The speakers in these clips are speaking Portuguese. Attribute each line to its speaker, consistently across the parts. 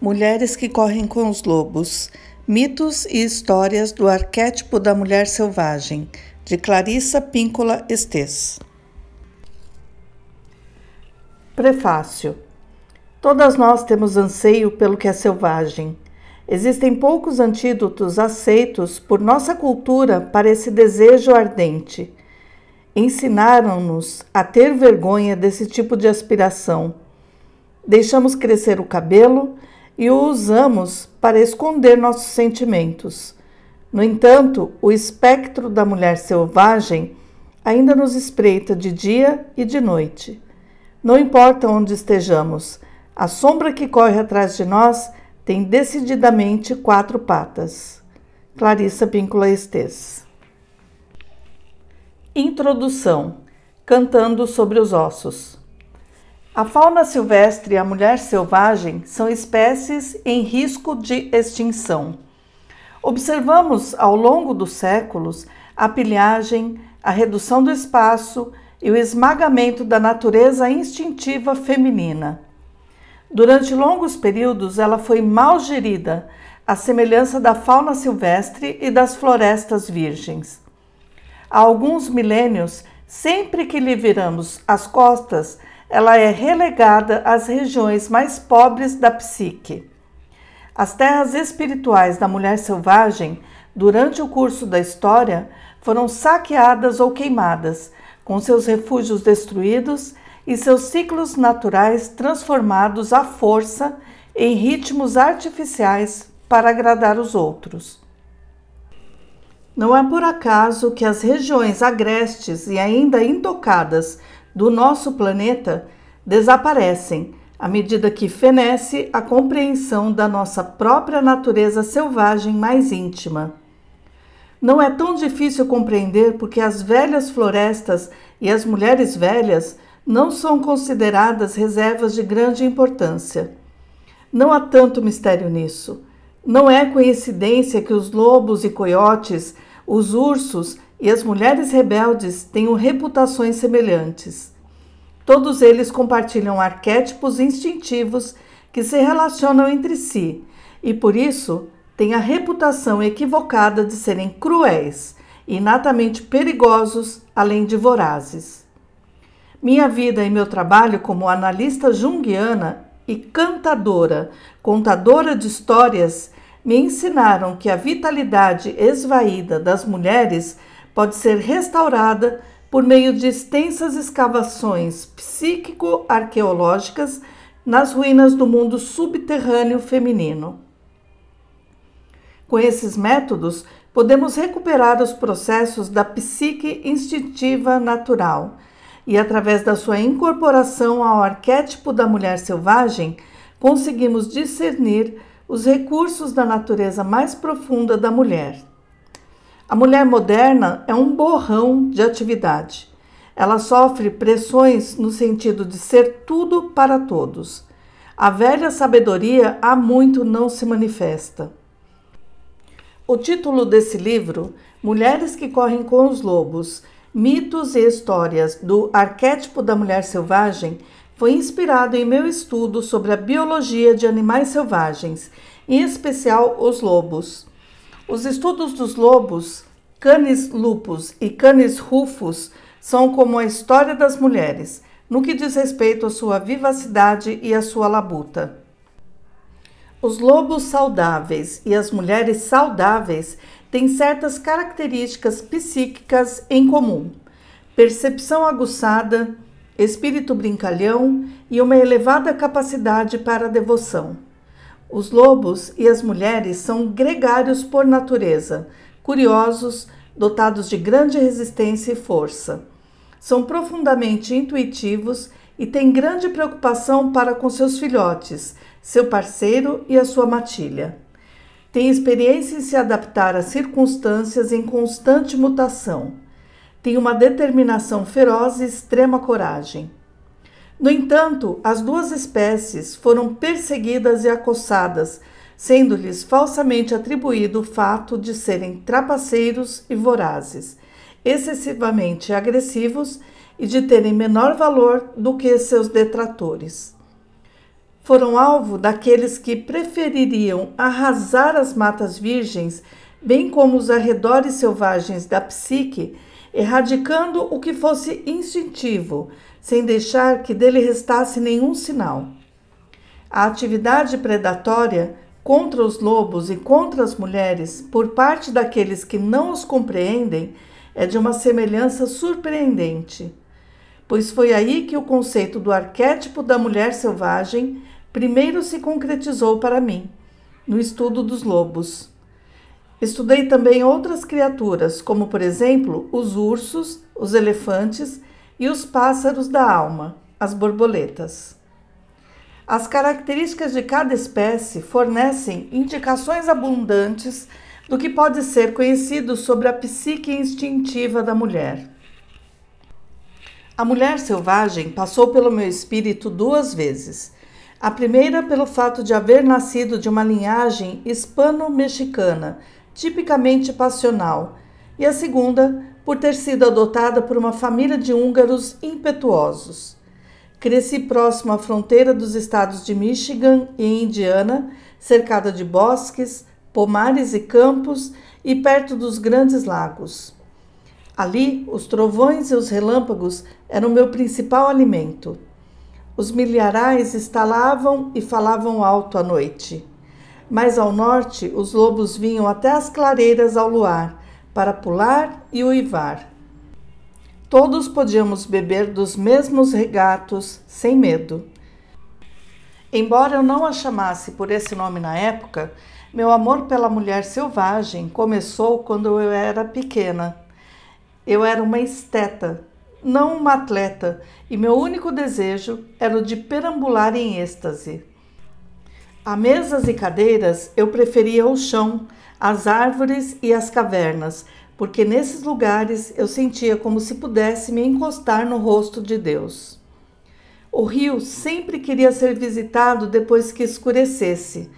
Speaker 1: Mulheres que correm com os lobos. Mitos e histórias do arquétipo da mulher selvagem, de Clarissa Pinkola Estes. Prefácio. Todas nós temos anseio pelo que é selvagem. Existem poucos antídotos aceitos por nossa cultura para esse desejo ardente. Ensinaram-nos a ter vergonha desse tipo de aspiração. Deixamos crescer o cabelo e o usamos para esconder nossos sentimentos. No entanto, o espectro da mulher selvagem ainda nos espreita de dia e de noite. Não importa onde estejamos, a sombra que corre atrás de nós tem decididamente 4 patas. Clarissa Pinkola Estes. Introdução. Cantando sobre os ossos. A fauna silvestre e a mulher selvagem são espécies em risco de extinção. Observamos ao longo dos séculos a pilhagem, a redução do espaço e o esmagamento da natureza instintiva feminina. Durante longos períodos, ela foi mal gerida, à semelhança da fauna silvestre e das florestas virgens. Há alguns milênios, sempre que lhe viramos as costas, ela é relegada às regiões mais pobres da psique. As terras espirituais da mulher selvagem, durante o curso da história, foram saqueadas ou queimadas, com seus refúgios destruídos e seus ciclos naturais transformados à força em ritmos artificiais para agradar os outros. Não é por acaso que as regiões agrestes e ainda intocadas do nosso planeta desaparecem à medida que fenece a compreensão da nossa própria natureza selvagem mais íntima. Não é tão difícil compreender porque as velhas florestas e as mulheres velhas não são consideradas reservas de grande importância. Não há tanto mistério nisso. Não é coincidência que os lobos e coiotes, os ursos e as mulheres rebeldes tenham reputações semelhantes. Todos eles compartilham arquétipos instintivos que se relacionam entre si e, por isso, têm a reputação equivocada de serem cruéis, inatamente perigosos, além de vorazes. Minha vida e meu trabalho como analista junguiana e cantadora, contadora de histórias, me ensinaram que a vitalidade esvaída das mulheres pode ser restaurada por meio de extensas escavações psíquico-arqueológicas nas ruínas do mundo subterrâneo feminino. Com esses métodos, podemos recuperar os processos da psique instintiva natural e, através da sua incorporação ao arquétipo da mulher selvagem, conseguimos discernir os recursos da natureza mais profunda da mulher. A mulher moderna é um borrão de atividade. Ela sofre pressões no sentido de ser tudo para todos. A velha sabedoria há muito não se manifesta. O título desse livro, Mulheres que correm com os lobos, mitos e histórias do arquétipo da mulher selvagem, foi inspirado em meu estudo sobre a biologia de animais selvagens, em especial os lobos. Os estudos dos lobos, Canis lupus e Canis rufus, são como a história das mulheres, no que diz respeito à sua vivacidade e à sua labuta. Os lobos saudáveis e as mulheres saudáveis têm certas características psíquicas em comum: percepção aguçada, espírito brincalhão e uma elevada capacidade para a devoção. Os lobos e as mulheres são gregários por natureza, curiosos, dotados de grande resistência e força. São profundamente intuitivos e têm grande preocupação para com seus filhotes, seu parceiro e a sua matilha. Têm experiência em se adaptar às circunstâncias em constante mutação. Têm uma determinação feroz e extrema coragem. No entanto, as duas espécies foram perseguidas e acossadas, sendo-lhes falsamente atribuído o fato de serem trapaceiros e vorazes, excessivamente agressivos e de terem menor valor do que seus detratores. foram alvo daqueles que prefeririam arrasar as matas virgens, bem como os arredores selvagens da psique, erradicando o que fosse instintivo, sem deixar que dele restasse nenhum sinal. A atividade predatória contra os lobos e contra as mulheres, por parte daqueles que não os compreendem, é de uma semelhança surpreendente, pois foi aí que o conceito do arquétipo da mulher selvagem primeiro se concretizou para mim, no estudo dos lobos. Estudei também outras criaturas, como por exemplo os ursos, os elefantes e os pássaros da alma, as borboletas. As características de cada espécie fornecem indicações abundantes do que pode ser conhecido sobre a psique instintiva da mulher. A mulher selvagem passou pelo meu espírito 2 vezes. A primeira pelo fato de haver nascido de uma linhagem hispano-mexicana, tipicamente passional, e a segunda por ter sido adotada por uma família de húngaros impetuosos. Cresci próximo à fronteira dos estados de Michigan e Indiana, cercada de bosques, pomares e campos e perto dos grandes lagos. Ali, os trovões e os relâmpagos eram meu principal alimento. Os milharais estalavam e falavam alto à noite. Mais ao norte, os lobos vinham até as clareiras ao luar, para pular e uivar. Todos podíamos beber dos mesmos regatos, sem medo. Embora eu não a chamasse por esse nome na época, meu amor pela mulher selvagem começou quando eu era pequena. Eu era uma esteta, não uma atleta, e meu único desejo era o de perambular em êxtase. A mesas e cadeiras eu preferia o chão, as árvores e as cavernas, porque nesses lugares eu sentia como se pudesse me encostar no rosto de Deus. O rio sempre queria ser visitado depois que escurecesse.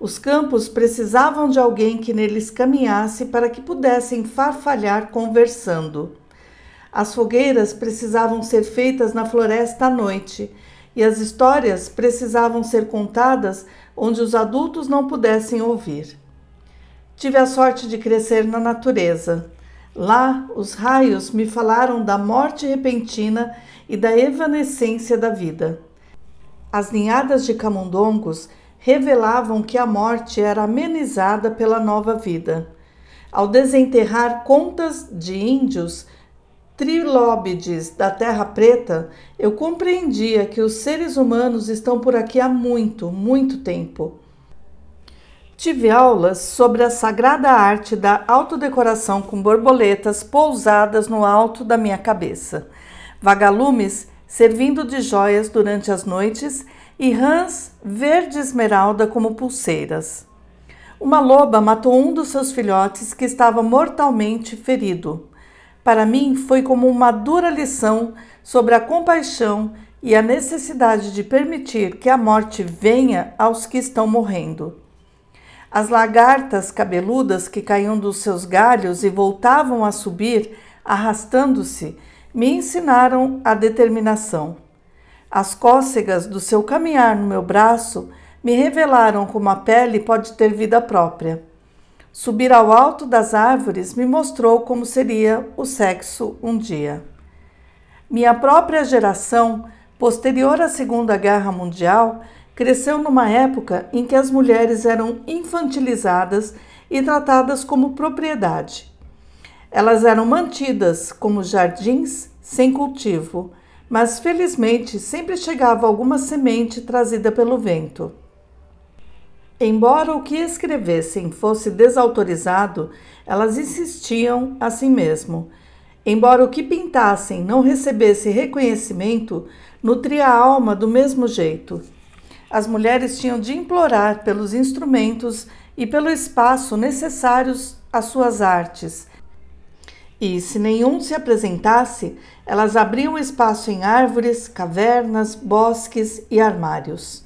Speaker 1: Os campos precisavam de alguém que neles caminhasse para que pudessem farfalhar conversando. As fogueiras precisavam ser feitas na floresta à noite, e as histórias precisavam ser contadas onde os adultos não pudessem ouvir. Tive a sorte de crescer na natureza. Lá, os raios me falaram da morte repentina e da evanescência da vida. As ninhadas de camundongos revelavam que a morte era amenizada pela nova vida. Ao desenterrar contas de índios trilóbides da Terra Preta, eu compreendia que os seres humanos estão por aqui há muito, muito tempo. Tive aulas sobre a sagrada arte da autodecoração com borboletas pousadas no alto da minha cabeça, vagalumes servindo de joias durante as noites e rãs verde esmeralda como pulseiras. Uma loba matou um dos seus filhotes que estava mortalmente ferido. Para mim foi como uma dura lição sobre a compaixão e a necessidade de permitir que a morte venha aos que estão morrendo. As lagartas cabeludas que caíam dos seus galhos e voltavam a subir, arrastando-se, me ensinaram a determinação. As cócegas do seu caminhar no meu braço me revelaram como a pele pode ter vida própria. Subir ao alto das árvores me mostrou como seria o sexo um dia. Minha própria geração, posterior à Segunda Guerra Mundial, cresceu numa época em que as mulheres eram infantilizadas e tratadas como propriedade. Elas eram mantidas como jardins sem cultivo, mas felizmente sempre chegava alguma semente trazida pelo vento. Embora o que escrevessem fosse desautorizado, elas insistiam assim mesmo. Embora o que pintassem não recebesse reconhecimento, nutria a alma do mesmo jeito. As mulheres tinham de implorar pelos instrumentos e pelo espaço necessários às suas artes. E, se nenhum se apresentasse, elas abriam espaço em árvores, cavernas, bosques e armários.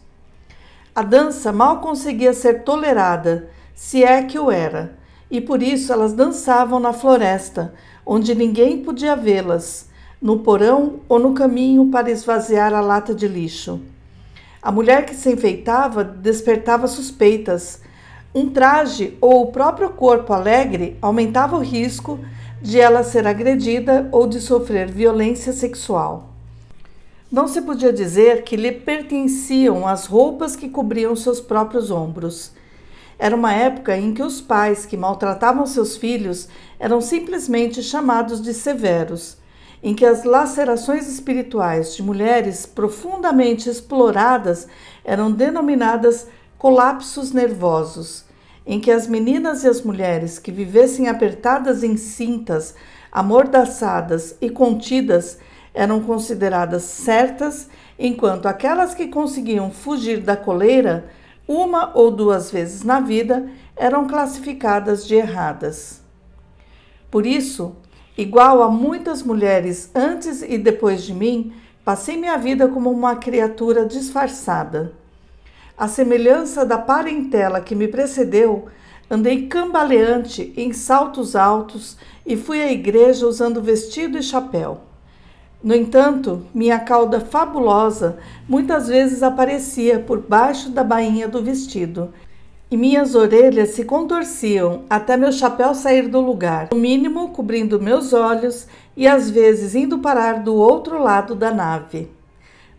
Speaker 1: A dança mal conseguia ser tolerada, se é que o era, e por isso elas dançavam na floresta, onde ninguém podia vê-las, no porão ou no caminho para esvaziar a lata de lixo. A mulher que se enfeitava despertava suspeitas. Um traje ou o próprio corpo alegre aumentava o risco de ela ser agredida ou de sofrer violência sexual. Não se podia dizer que lhe pertenciam as roupas que cobriam seus próprios ombros. Era uma época em que os pais que maltratavam seus filhos eram simplesmente chamados de severos, em que as lacerações espirituais de mulheres profundamente exploradas eram denominadas colapsos nervosos, em que as meninas e as mulheres que vivessem apertadas em cintas, amordaçadas e contidas eram consideradas certas, enquanto aquelas que conseguiam fugir da coleira uma ou duas vezes na vida eram classificadas de erradas. Por isso, igual a muitas mulheres antes e depois de mim, passei minha vida como uma criatura disfarçada. À semelhança da parentela que me precedeu, andei cambaleante em saltos altos e fui à igreja usando vestido e chapéu. No entanto, minha cauda fabulosa muitas vezes aparecia por baixo da bainha do vestido, e minhas orelhas se contorciam até meu chapéu sair do lugar, no mínimo cobrindo meus olhos e às vezes indo parar do outro lado da nave.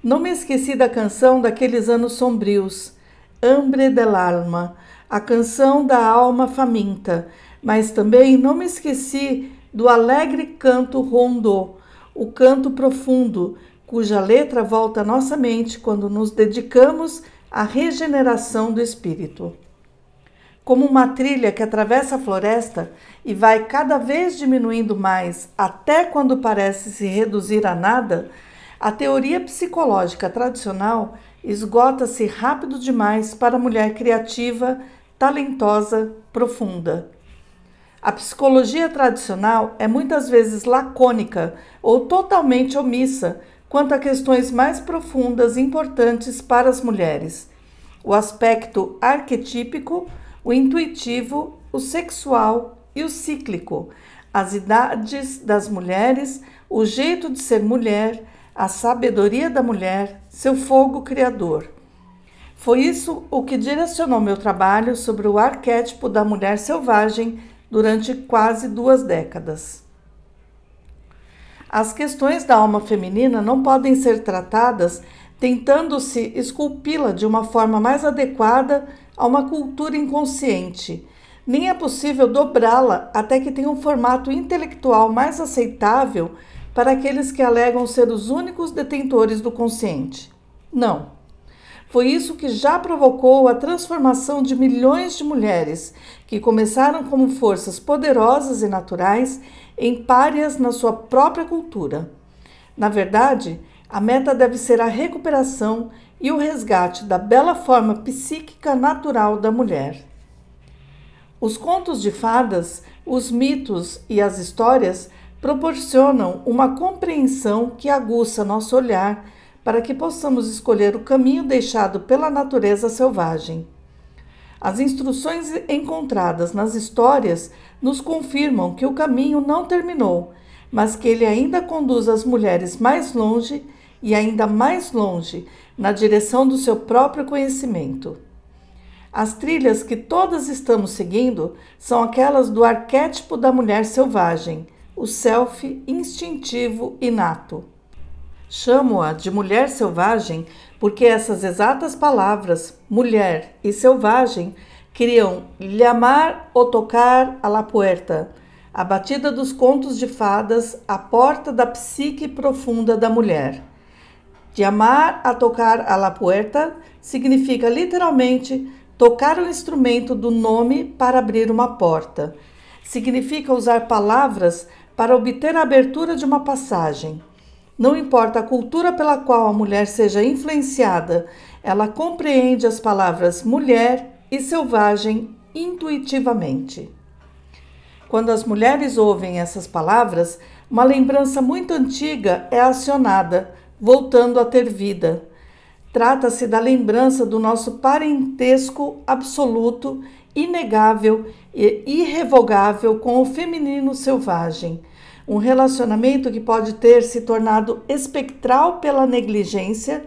Speaker 1: Não me esqueci da canção daqueles anos sombrios, Hambre dell'alma, a canção da alma faminta, mas também não me esqueci do alegre canto rondô, o canto profundo, cuja letra volta à nossa mente quando nos dedicamos à regeneração do espírito. Como uma trilha que atravessa a floresta e vai cada vez diminuindo mais até quando parece se reduzir a nada, a teoria psicológica tradicional esgota-se rápido demais para a mulher criativa, talentosa, profunda. A psicologia tradicional é muitas vezes lacônica ou totalmente omissa quanto a questões mais profundas e importantes para as mulheres: o aspecto arquetípico, o intuitivo, o sexual e o cíclico, as idades das mulheres, o jeito de ser mulher, a sabedoria da mulher, seu fogo criador. Foi isso o que direcionou meu trabalho sobre o arquétipo da mulher selvagem durante quase 2 décadas. As questões da alma feminina não podem ser tratadas tentando-se esculpi-la de uma forma mais adequada a uma cultura inconsciente. Nem é possível dobrá-la até que tenha um formato intelectual mais aceitável para aqueles que alegam ser os únicos detentores do consciente. Não. Foi isso que já provocou a transformação de milhões de mulheres que começaram como forças poderosas e naturais em párias na sua própria cultura. Na verdade, a meta deve ser a recuperação e o resgate da bela forma psíquica natural da mulher. Os contos de fadas, os mitos e as histórias proporcionam uma compreensão que aguça nosso olhar para que possamos escolher o caminho deixado pela natureza selvagem. As instruções encontradas nas histórias nos confirmam que o caminho não terminou, mas que ele ainda conduz as mulheres mais longe e ainda mais longe na direção do seu próprio conhecimento. As trilhas que todas estamos seguindo são aquelas do arquétipo da mulher selvagem, o self instintivo inato. Chamo-a de mulher selvagem porque essas exatas palavras, mulher e selvagem, criam llamar ou tocar a la puerta, a batida dos contos de fadas à porta da psique profunda da mulher. Llamar a tocar a la puerta significa literalmente tocar o instrumento do nome para abrir uma porta. Significa usar palavras para obter a abertura de uma passagem. Não importa a cultura pela qual a mulher seja influenciada, ela compreende as palavras mulher e selvagem intuitivamente. Quando as mulheres ouvem essas palavras, uma lembrança muito antiga é acionada, voltando a ter vida. Trata-se da lembrança do nosso parentesco absoluto, inegável e irrevogável com o feminino selvagem. Um relacionamento que pode ter se tornado espectral pela negligência,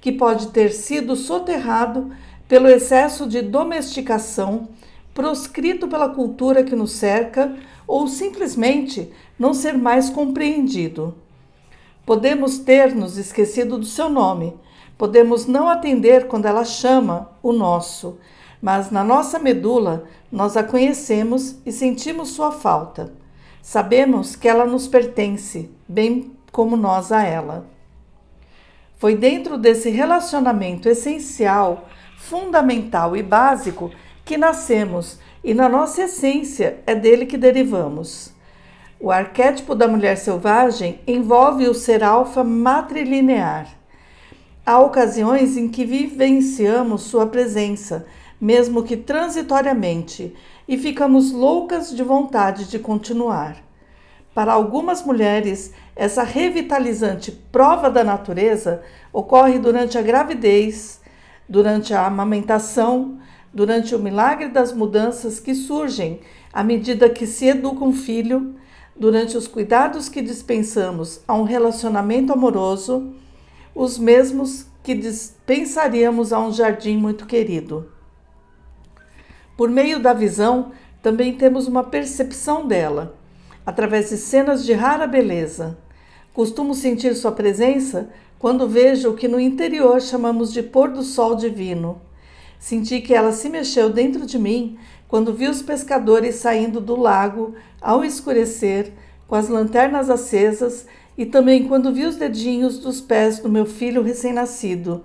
Speaker 1: que pode ter sido soterrado pelo excesso de domesticação, proscrito pela cultura que nos cerca ou simplesmente não ser mais compreendido. Podemos ter nos esquecido do seu nome, podemos não atender quando ela chama o nosso, mas na nossa medula nós a conhecemos e sentimos sua falta. Sabemos que ela nos pertence, bem como nós a ela. Foi dentro desse relacionamento essencial, fundamental e básico que nascemos e na nossa essência é dele que derivamos. O arquétipo da mulher selvagem envolve o ser alfa matrilinear. Há ocasiões em que vivenciamos sua presença, mesmo que transitoriamente, e ficamos loucas de vontade de continuar. Para algumas mulheres, essa revitalizante prova da natureza ocorre durante a gravidez, durante a amamentação, durante o milagre das mudanças que surgem à medida que se educa um filho, durante os cuidados que dispensamos a um relacionamento amoroso, os mesmos que dispensaríamos a um jardim muito querido. Por meio da visão, também temos uma percepção dela, através de cenas de rara beleza. Costumo sentir sua presença quando vejo o que no interior chamamos de pôr do sol divino. Senti que ela se mexeu dentro de mim quando vi os pescadores saindo do lago ao escurecer, com as lanternas acesas, e também quando vi os dedinhos dos pés do meu filho recém-nascido,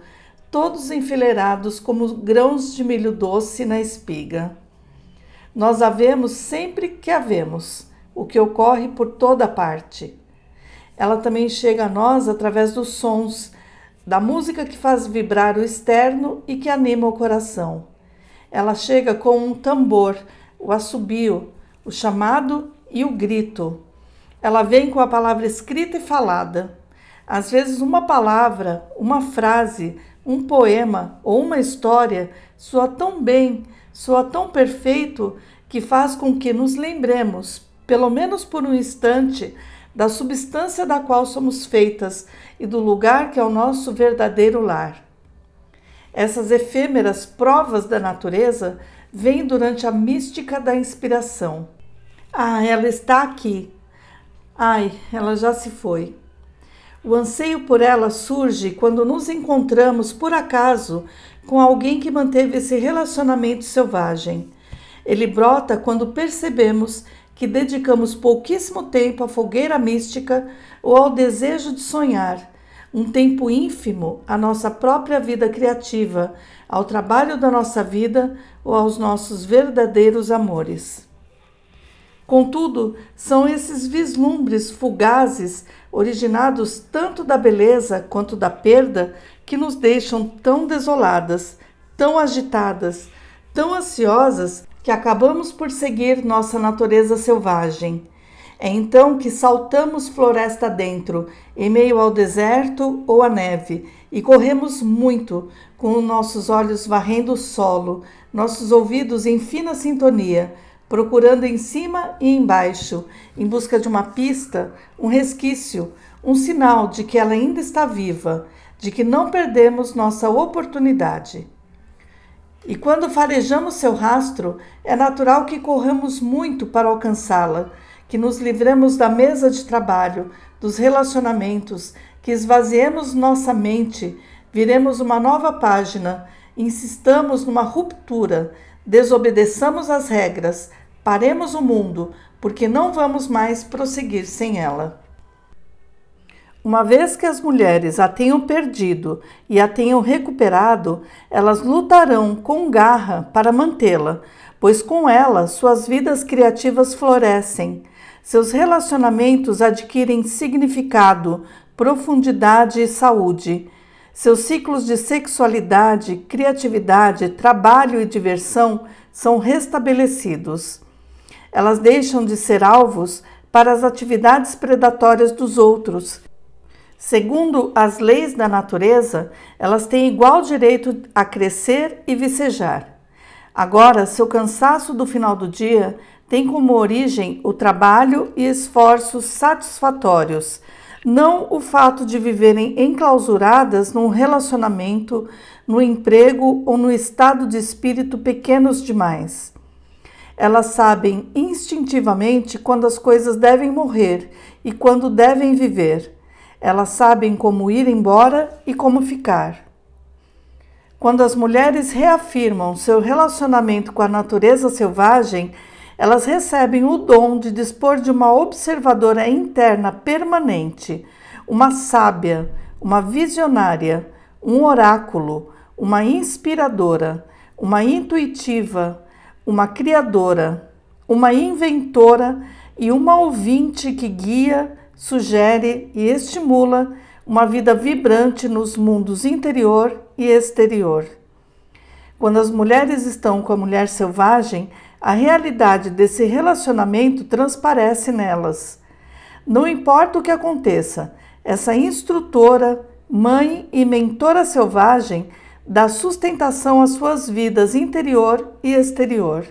Speaker 1: todos enfileirados como grãos de milho doce na espiga. Nós a vemos sempre que a vemos, o que ocorre por toda parte. Ela também chega a nós através dos sons, da música que faz vibrar o externo e que anima o coração. Ela chega com um tambor, o assobio, o chamado e o grito. Ela vem com a palavra escrita e falada. Às vezes uma palavra, uma frase, um poema ou uma história soa tão bem, soa tão perfeito, que faz com que nos lembremos, pelo menos por um instante, da substância da qual somos feitas e do lugar que é o nosso verdadeiro lar. Essas efêmeras provas da natureza vêm durante a mística da inspiração. Ah, ela está aqui. Ai, ela já se foi. O anseio por ela surge quando nos encontramos, por acaso, com alguém que manteve esse relacionamento selvagem. Ele brota quando percebemos que dedicamos pouquíssimo tempo à fogueira mística ou ao desejo de sonhar, um tempo ínfimo à nossa própria vida criativa, ao trabalho da nossa vida ou aos nossos verdadeiros amores. Contudo, são esses vislumbres fugazes, originados tanto da beleza quanto da perda, que nos deixam tão desoladas, tão agitadas, tão ansiosas, que acabamos por seguir nossa natureza selvagem. É então que saltamos floresta dentro, em meio ao deserto ou à neve, e corremos muito, com os nossos olhos varrendo o solo, nossos ouvidos em fina sintonia, procurando em cima e embaixo, em busca de uma pista, um resquício, um sinal de que ela ainda está viva, de que não perdemos nossa oportunidade. E quando farejamos seu rastro, é natural que corramos muito para alcançá-la, que nos livremos da mesa de trabalho, dos relacionamentos, que esvaziemos nossa mente, viremos uma nova página, insistamos numa ruptura, desobedeçamos as regras, paremos o mundo, porque não vamos mais prosseguir sem ela. Uma vez que as mulheres a tenham perdido e a tenham recuperado, elas lutarão com garra para mantê-la, pois com ela suas vidas criativas florescem, seus relacionamentos adquirem significado, profundidade e saúde, seus ciclos de sexualidade, criatividade, trabalho e diversão são restabelecidos. Elas deixam de ser alvos para as atividades predatórias dos outros. Segundo as leis da natureza, elas têm igual direito a crescer e vicejar. Agora, seu cansaço do final do dia tem como origem o trabalho e esforços satisfatórios, não o fato de viverem enclausuradas num relacionamento, no emprego ou no estado de espírito pequenos demais. Elas sabem instintivamente quando as coisas devem morrer e quando devem viver. Elas sabem como ir embora e como ficar. Quando as mulheres reafirmam seu relacionamento com a natureza selvagem, elas recebem o dom de dispor de uma observadora interna permanente, uma sábia, uma visionária, um oráculo, uma inspiradora, uma intuitiva, uma criadora, uma inventora e uma ouvinte que guia, sugere e estimula uma vida vibrante nos mundos interior e exterior. Quando as mulheres estão com a mulher selvagem, a realidade desse relacionamento transparece nelas. Não importa o que aconteça, essa instrutora, mãe e mentora selvagem dá sustentação às suas vidas interior e exterior.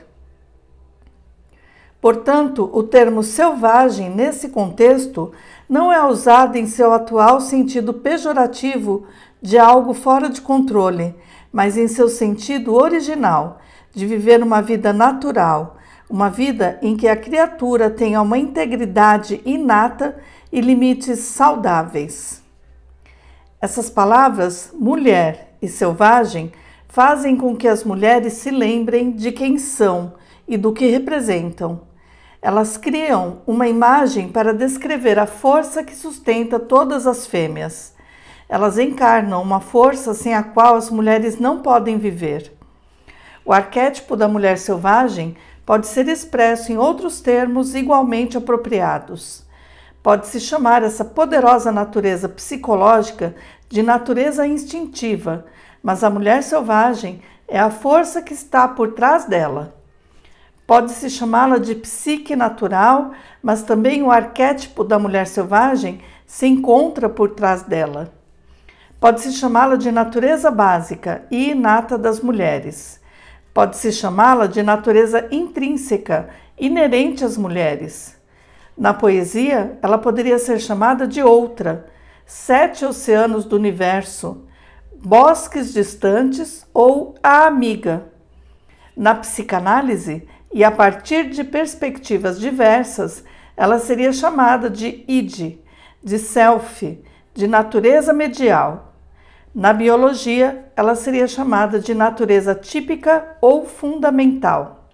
Speaker 1: Portanto, o termo selvagem, nesse contexto, não é usado em seu atual sentido pejorativo de algo fora de controle, mas em seu sentido original, de viver uma vida natural, uma vida em que a criatura tenha uma integridade inata e limites saudáveis. Essas palavras, mulher e selvagem, fazem com que as mulheres se lembrem de quem são e do que representam. Elas criam uma imagem para descrever a força que sustenta todas as fêmeas. Elas encarnam uma força sem a qual as mulheres não podem viver. O arquétipo da mulher selvagem pode ser expresso em outros termos igualmente apropriados. Pode-se chamar essa poderosa natureza psicológica de natureza instintiva, mas a mulher selvagem é a força que está por trás dela. Pode-se chamá-la de psique natural, mas também o arquétipo da mulher selvagem se encontra por trás dela. Pode-se chamá-la de natureza básica e inata das mulheres. Pode-se chamá-la de natureza intrínseca, inerente às mulheres. Na poesia, ela poderia ser chamada de outra, 7 oceanos do universo, bosques distantes ou a amiga. Na psicanálise, e a partir de perspectivas diversas, ela seria chamada de id, de self, de natureza medial. Na biologia, ela seria chamada de natureza típica ou fundamental.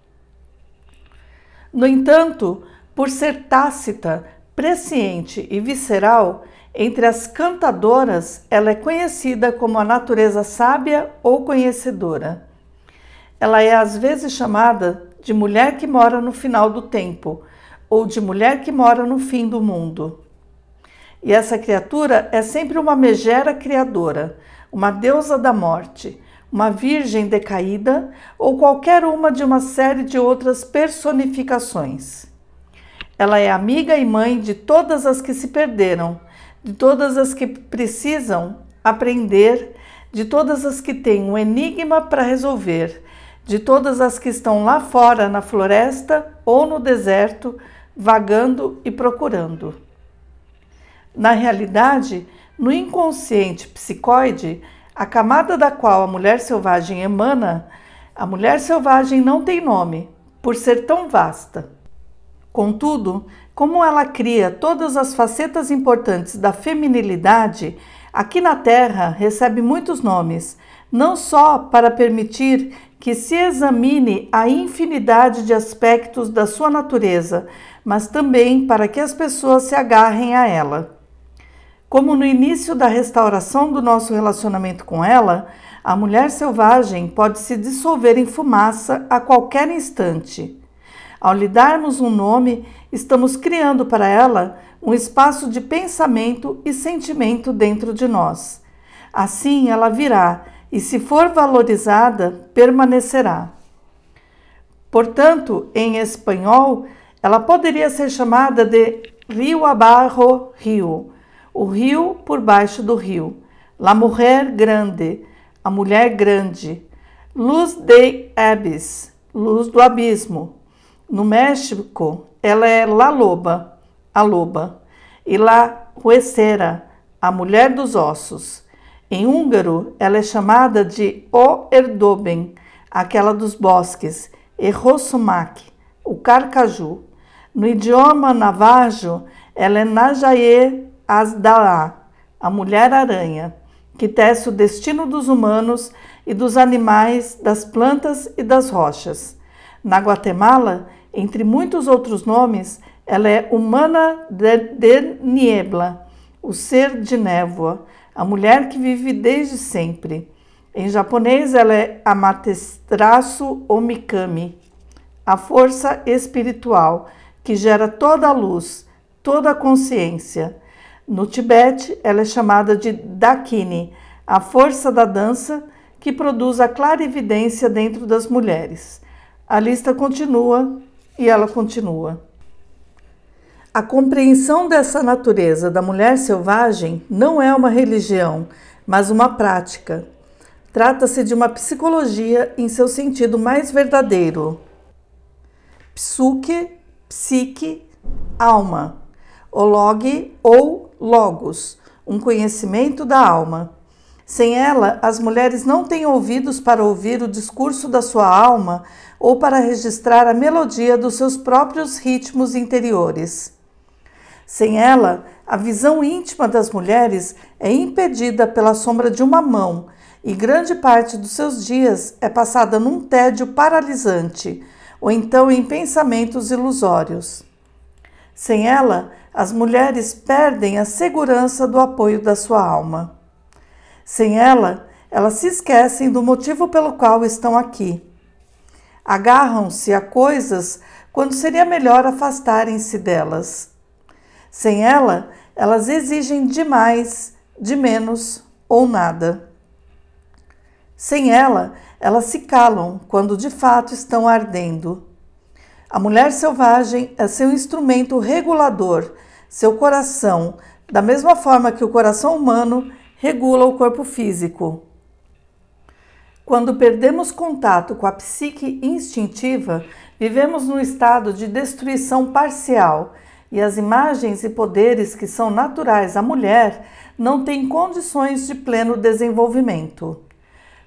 Speaker 1: No entanto, por ser tácita, presciente e visceral, entre as cantadoras, ela é conhecida como a natureza sábia ou conhecedora. Ela é às vezes chamada de mulher que mora no final do tempo, ou de mulher que mora no fim do mundo. E essa criatura é sempre uma megera criadora, uma deusa da morte, uma virgem decaída ou qualquer uma de uma série de outras personificações. Ela é amiga e mãe de todas as que se perderam, de todas as que precisam aprender, de todas as que têm um enigma para resolver, de todas as que estão lá fora na floresta ou no deserto, vagando e procurando. Na realidade, no inconsciente psicoide, a camada da qual a mulher selvagem emana, a mulher selvagem não tem nome, por ser tão vasta. Contudo, como ela cria todas as facetas importantes da feminilidade, aqui na Terra recebe muitos nomes, não só para permitir que se examine a infinidade de aspectos da sua natureza, mas também para que as pessoas se agarrem a ela. Como no início da restauração do nosso relacionamento com ela, a mulher selvagem pode se dissolver em fumaça a qualquer instante. Ao lhe darmos um nome, estamos criando para ela um espaço de pensamento e sentimento dentro de nós. Assim ela virá e, se for valorizada, permanecerá. Portanto, em espanhol, ela poderia ser chamada de rio abajo rio, o rio por baixo do rio, la mujer grande, a mulher grande, luz de abyss, luz do abismo. No México, ela é la loba, a loba, e la Huesera, a mulher dos ossos. Em húngaro, ela é chamada de O Erdoben, aquela dos bosques, e Rosumak, o carcaju. No idioma navajo, ela é Najaye Asdalá, a mulher-aranha, que tece o destino dos humanos e dos animais, das plantas e das rochas. Na Guatemala, entre muitos outros nomes, ela é Humana de Niebla, o ser de névoa, a mulher que vive desde sempre. Em japonês, ela é Amaterasu Omikami, a força espiritual que gera toda a luz, toda a consciência. No Tibete, ela é chamada de Dakini, a força da dança que produz a clarividência dentro das mulheres. A lista continua e ela continua. A compreensão dessa natureza da mulher selvagem não é uma religião, mas uma prática. Trata-se de uma psicologia em seu sentido mais verdadeiro. Psuque, psique, alma. Olog ou logos, um conhecimento da alma. Sem ela, as mulheres não têm ouvidos para ouvir o discurso da sua alma ou para registrar a melodia dos seus próprios ritmos interiores. Sem ela, a visão íntima das mulheres é impedida pela sombra de uma mão e grande parte dos seus dias é passada num tédio paralisante ou então em pensamentos ilusórios. Sem ela, as mulheres perdem a segurança do apoio da sua alma. Sem ela, elas se esquecem do motivo pelo qual estão aqui. Agarram-se a coisas quando seria melhor afastarem-se delas. Sem ela, elas exigem demais, de menos ou nada. Sem ela, elas se calam quando de fato estão ardendo. A mulher selvagem é seu instrumento regulador, seu coração, da mesma forma que o coração humano regula o corpo físico. Quando perdemos contato com a psique instintiva, vivemos num estado de destruição parcial e as imagens e poderes que são naturais à mulher não têm condições de pleno desenvolvimento.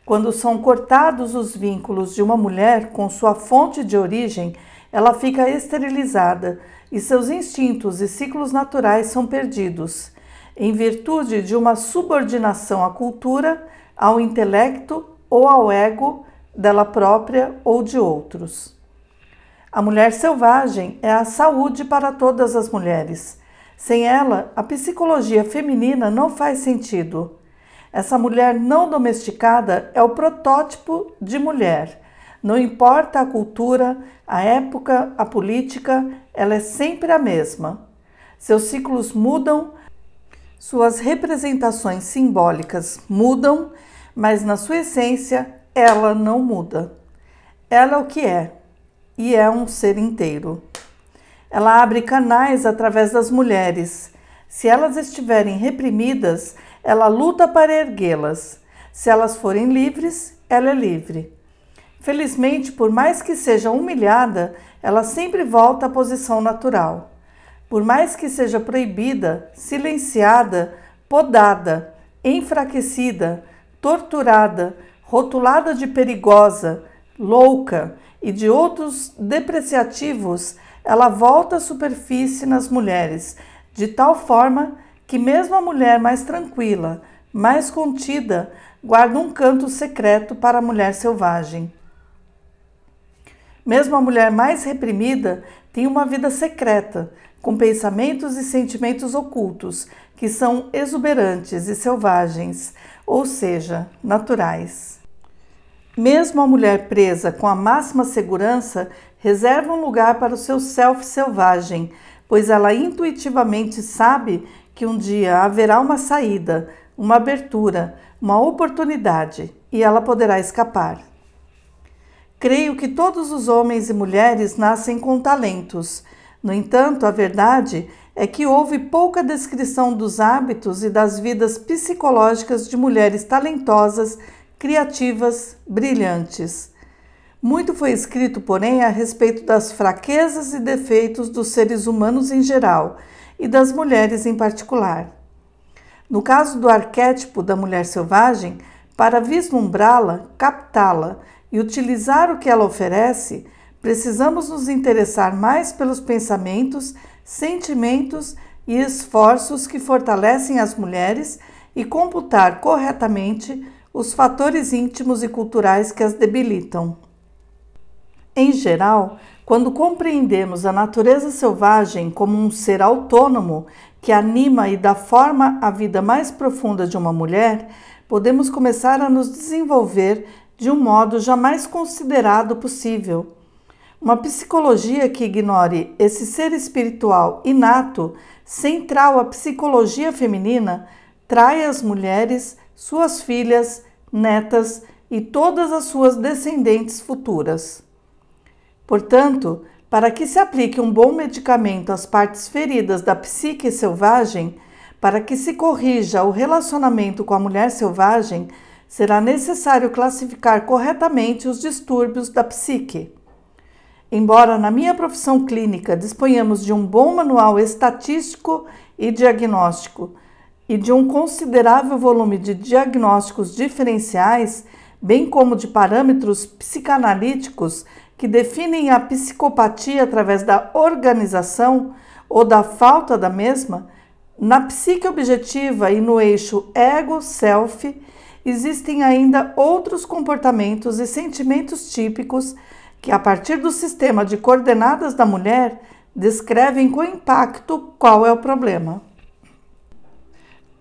Speaker 1: Quando são cortados os vínculos de uma mulher com sua fonte de origem, ela fica esterilizada e seus instintos e ciclos naturais são perdidos, em virtude de uma subordinação à cultura, ao intelecto ou ao ego dela própria ou de outros. A mulher selvagem é a saúde para todas as mulheres. Sem ela, a psicologia feminina não faz sentido. Essa mulher não domesticada é o protótipo de mulher. Não importa a cultura, a época, a política, ela é sempre a mesma. Seus ciclos mudam, suas representações simbólicas mudam, mas na sua essência ela não muda. Ela é o que é, e é um ser inteiro. Ela abre canais através das mulheres. Se elas estiverem reprimidas, ela luta para erguê-las. Se elas forem livres, ela é livre. Felizmente, por mais que seja humilhada, ela sempre volta à posição natural. Por mais que seja proibida, silenciada, podada, enfraquecida, torturada, rotulada de perigosa, louca e de outros depreciativos, ela volta à superfície nas mulheres, de tal forma que mesmo a mulher mais tranquila, mais contida, guarda um canto secreto para a mulher selvagem. Mesmo a mulher mais reprimida tem uma vida secreta, com pensamentos e sentimentos ocultos, que são exuberantes e selvagens, ou seja, naturais. Mesmo a mulher presa com a máxima segurança reserva um lugar para o seu self selvagem, pois ela intuitivamente sabe que um dia haverá uma saída, uma abertura, uma oportunidade e ela poderá escapar. Creio que todos os homens e mulheres nascem com talentos. No entanto, a verdade é que houve pouca descrição dos hábitos e das vidas psicológicas de mulheres talentosas, criativas, brilhantes. Muito foi escrito, porém, a respeito das fraquezas e defeitos dos seres humanos em geral, e das mulheres em particular. No caso do arquétipo da mulher selvagem, para vislumbrá-la, captá-la e utilizar o que ela oferece, precisamos nos interessar mais pelos pensamentos, sentimentos e esforços que fortalecem as mulheres e computar corretamente os fatores íntimos e culturais que as debilitam. Em geral, quando compreendemos a natureza selvagem como um ser autônomo que anima e dá forma à vida mais profunda de uma mulher, podemos começar a nos desenvolver de um modo jamais considerado possível. Uma psicologia que ignore esse ser espiritual inato, central à psicologia feminina, trai as mulheres, suas filhas, netas e todas as suas descendentes futuras. Portanto, para que se aplique um bom medicamento às partes feridas da psique selvagem, para que se corrija o relacionamento com a mulher selvagem, será necessário classificar corretamente os distúrbios da psique. Embora na minha profissão clínica disponhamos de um bom manual estatístico e diagnóstico e de um considerável volume de diagnósticos diferenciais, bem como de parâmetros psicanalíticos que definem a psicopatia através da organização ou da falta da mesma, na psique objetiva e no eixo ego-self, existem ainda outros comportamentos e sentimentos típicos que, a partir do sistema de coordenadas da mulher, descrevem com impacto qual é o problema.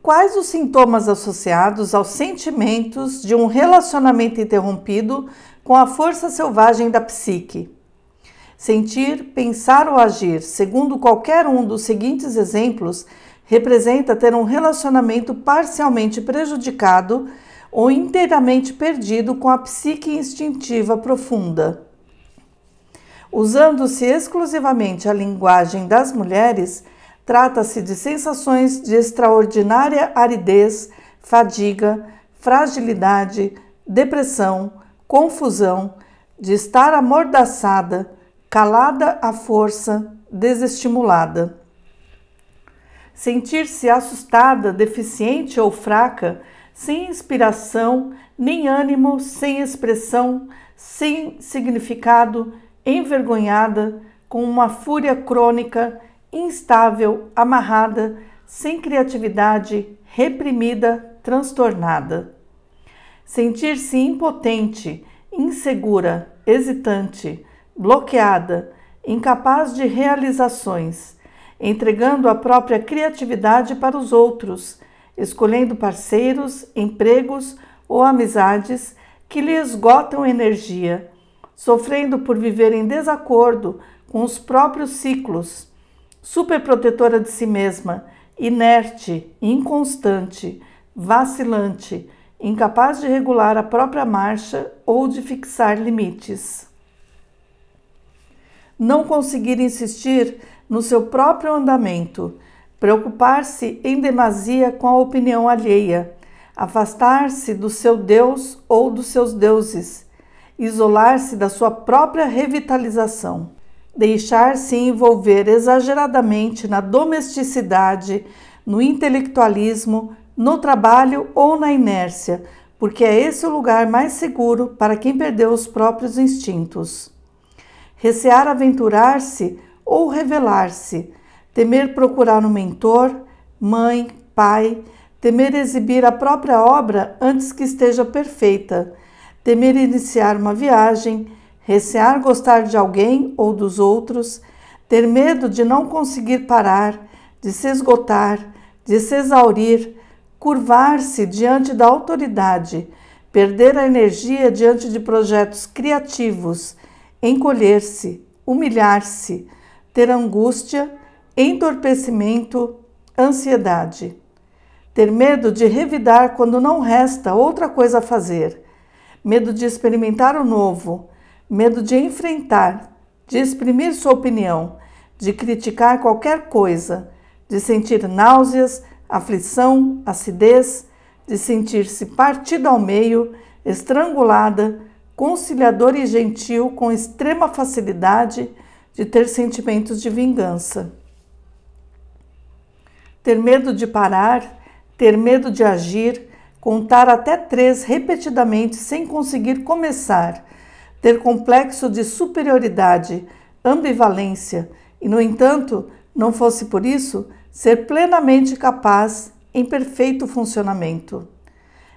Speaker 1: Quais os sintomas associados aos sentimentos de um relacionamento interrompido com a força selvagem da psique? Sentir, pensar ou agir, segundo qualquer um dos seguintes exemplos, representa ter um relacionamento parcialmente prejudicado ou inteiramente perdido com a psique instintiva profunda. Usando-se exclusivamente a linguagem das mulheres, trata-se de sensações de extraordinária aridez, fadiga, fragilidade, depressão, confusão, de estar amordaçada, calada à força, desestimulada. Sentir-se assustada, deficiente ou fraca, sem inspiração, nem ânimo, sem expressão, sem significado, envergonhada, com uma fúria crônica, instável, amarrada, sem criatividade, reprimida, transtornada. Sentir-se impotente, insegura, hesitante, bloqueada, incapaz de realizações, entregando a própria criatividade para os outros, escolhendo parceiros, empregos ou amizades que lhe esgotam energia, sofrendo por viver em desacordo com os próprios ciclos, superprotetora de si mesma, inerte, inconstante, vacilante, incapaz de regular a própria marcha ou de fixar limites. Não conseguir insistir no seu próprio andamento, preocupar-se em demasia com a opinião alheia, afastar-se do seu Deus ou dos seus deuses, isolar-se da sua própria revitalização, deixar-se envolver exageradamente na domesticidade, no intelectualismo, no trabalho ou na inércia, porque é esse o lugar mais seguro para quem perdeu os próprios instintos. Recear aventurar-se ou revelar-se, temer procurar um mentor, mãe, pai, temer exibir a própria obra antes que esteja perfeita, temer iniciar uma viagem, recear gostar de alguém ou dos outros, ter medo de não conseguir parar, de se esgotar, de se exaurir, curvar-se diante da autoridade, perder a energia diante de projetos criativos, encolher-se, humilhar-se, ter angústia, entorpecimento, ansiedade. Ter medo de revidar quando não resta outra coisa a fazer, medo de experimentar o novo, medo de enfrentar, de exprimir sua opinião, de criticar qualquer coisa, de sentir náuseas, aflição, acidez, de sentir-se partida ao meio, estrangulada, conciliadora e gentil com extrema facilidade, de ter sentimentos de vingança. ter medo de parar, ter medo de agir, contar até 3 repetidamente sem conseguir começar, ter complexo de superioridade, ambivalência e, no entanto, não fosse por isso, ser plenamente capaz em perfeito funcionamento.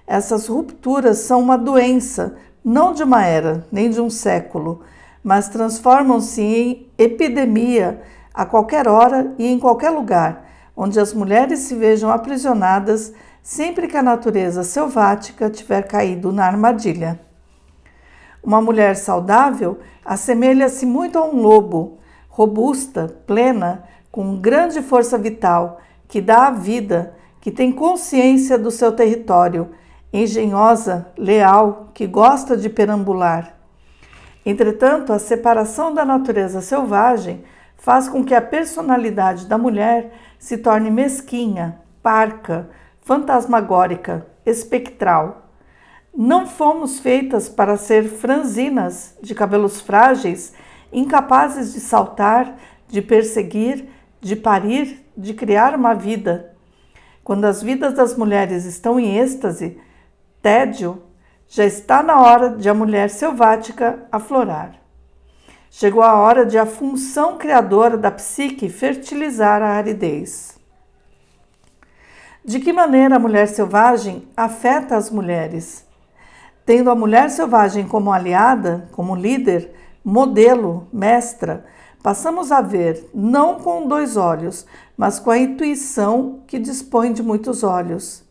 Speaker 1: Essas rupturas são uma doença, não de uma era, nem de um século, mas transformam-se em epidemia a qualquer hora e em qualquer lugar, onde as mulheres se vejam aprisionadas sempre que a natureza selvática tiver caído na armadilha. Uma mulher saudável assemelha-se muito a um lobo, robusta, plena, com grande força vital, que dá a vida, que tem consciência do seu território, engenhosa, leal, que gosta de perambular. Entretanto, a separação da natureza selvagem faz com que a personalidade da mulher se torne mesquinha, parca, fantasmagórica, espectral. Não fomos feitas para ser franzinas, de cabelos frágeis, incapazes de saltar, de perseguir, de parir, de criar uma vida. Quando as vidas das mulheres estão em êxtase, tédio, já está na hora de a mulher selvática aflorar. Chegou a hora de a função criadora da psique fertilizar a aridez. De que maneira a mulher selvagem afeta as mulheres? Tendo a mulher selvagem como aliada, como líder, modelo, mestra, passamos a ver, não com 2 olhos, mas com a intuição que dispõe de muitos olhos.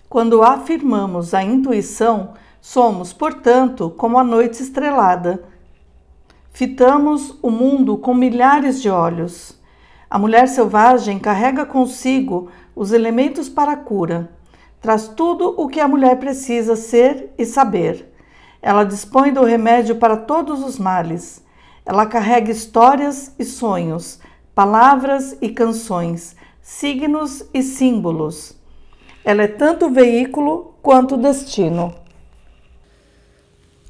Speaker 1: Quando afirmamos a intuição, somos, portanto, como a noite estrelada. Fitamos o mundo com milhares de olhos. A mulher selvagem carrega consigo os elementos para a cura. Traz tudo o que a mulher precisa ser e saber. Ela dispõe do remédio para todos os males. Ela carrega histórias e sonhos, palavras e canções, signos e símbolos. Ela é tanto veículo quanto destino.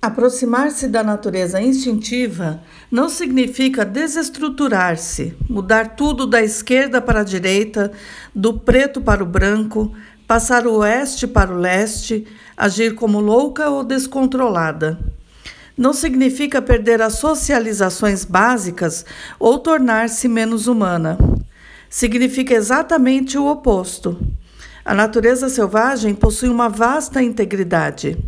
Speaker 1: Aproximar-se da natureza instintiva não significa desestruturar-se, mudar tudo da esquerda para a direita, do preto para o branco, passar o oeste para o leste, agir como louca ou descontrolada. Não significa perder as socializações básicas ou tornar-se menos humana. Significa exatamente o oposto. A natureza selvagem possui uma vasta integridade.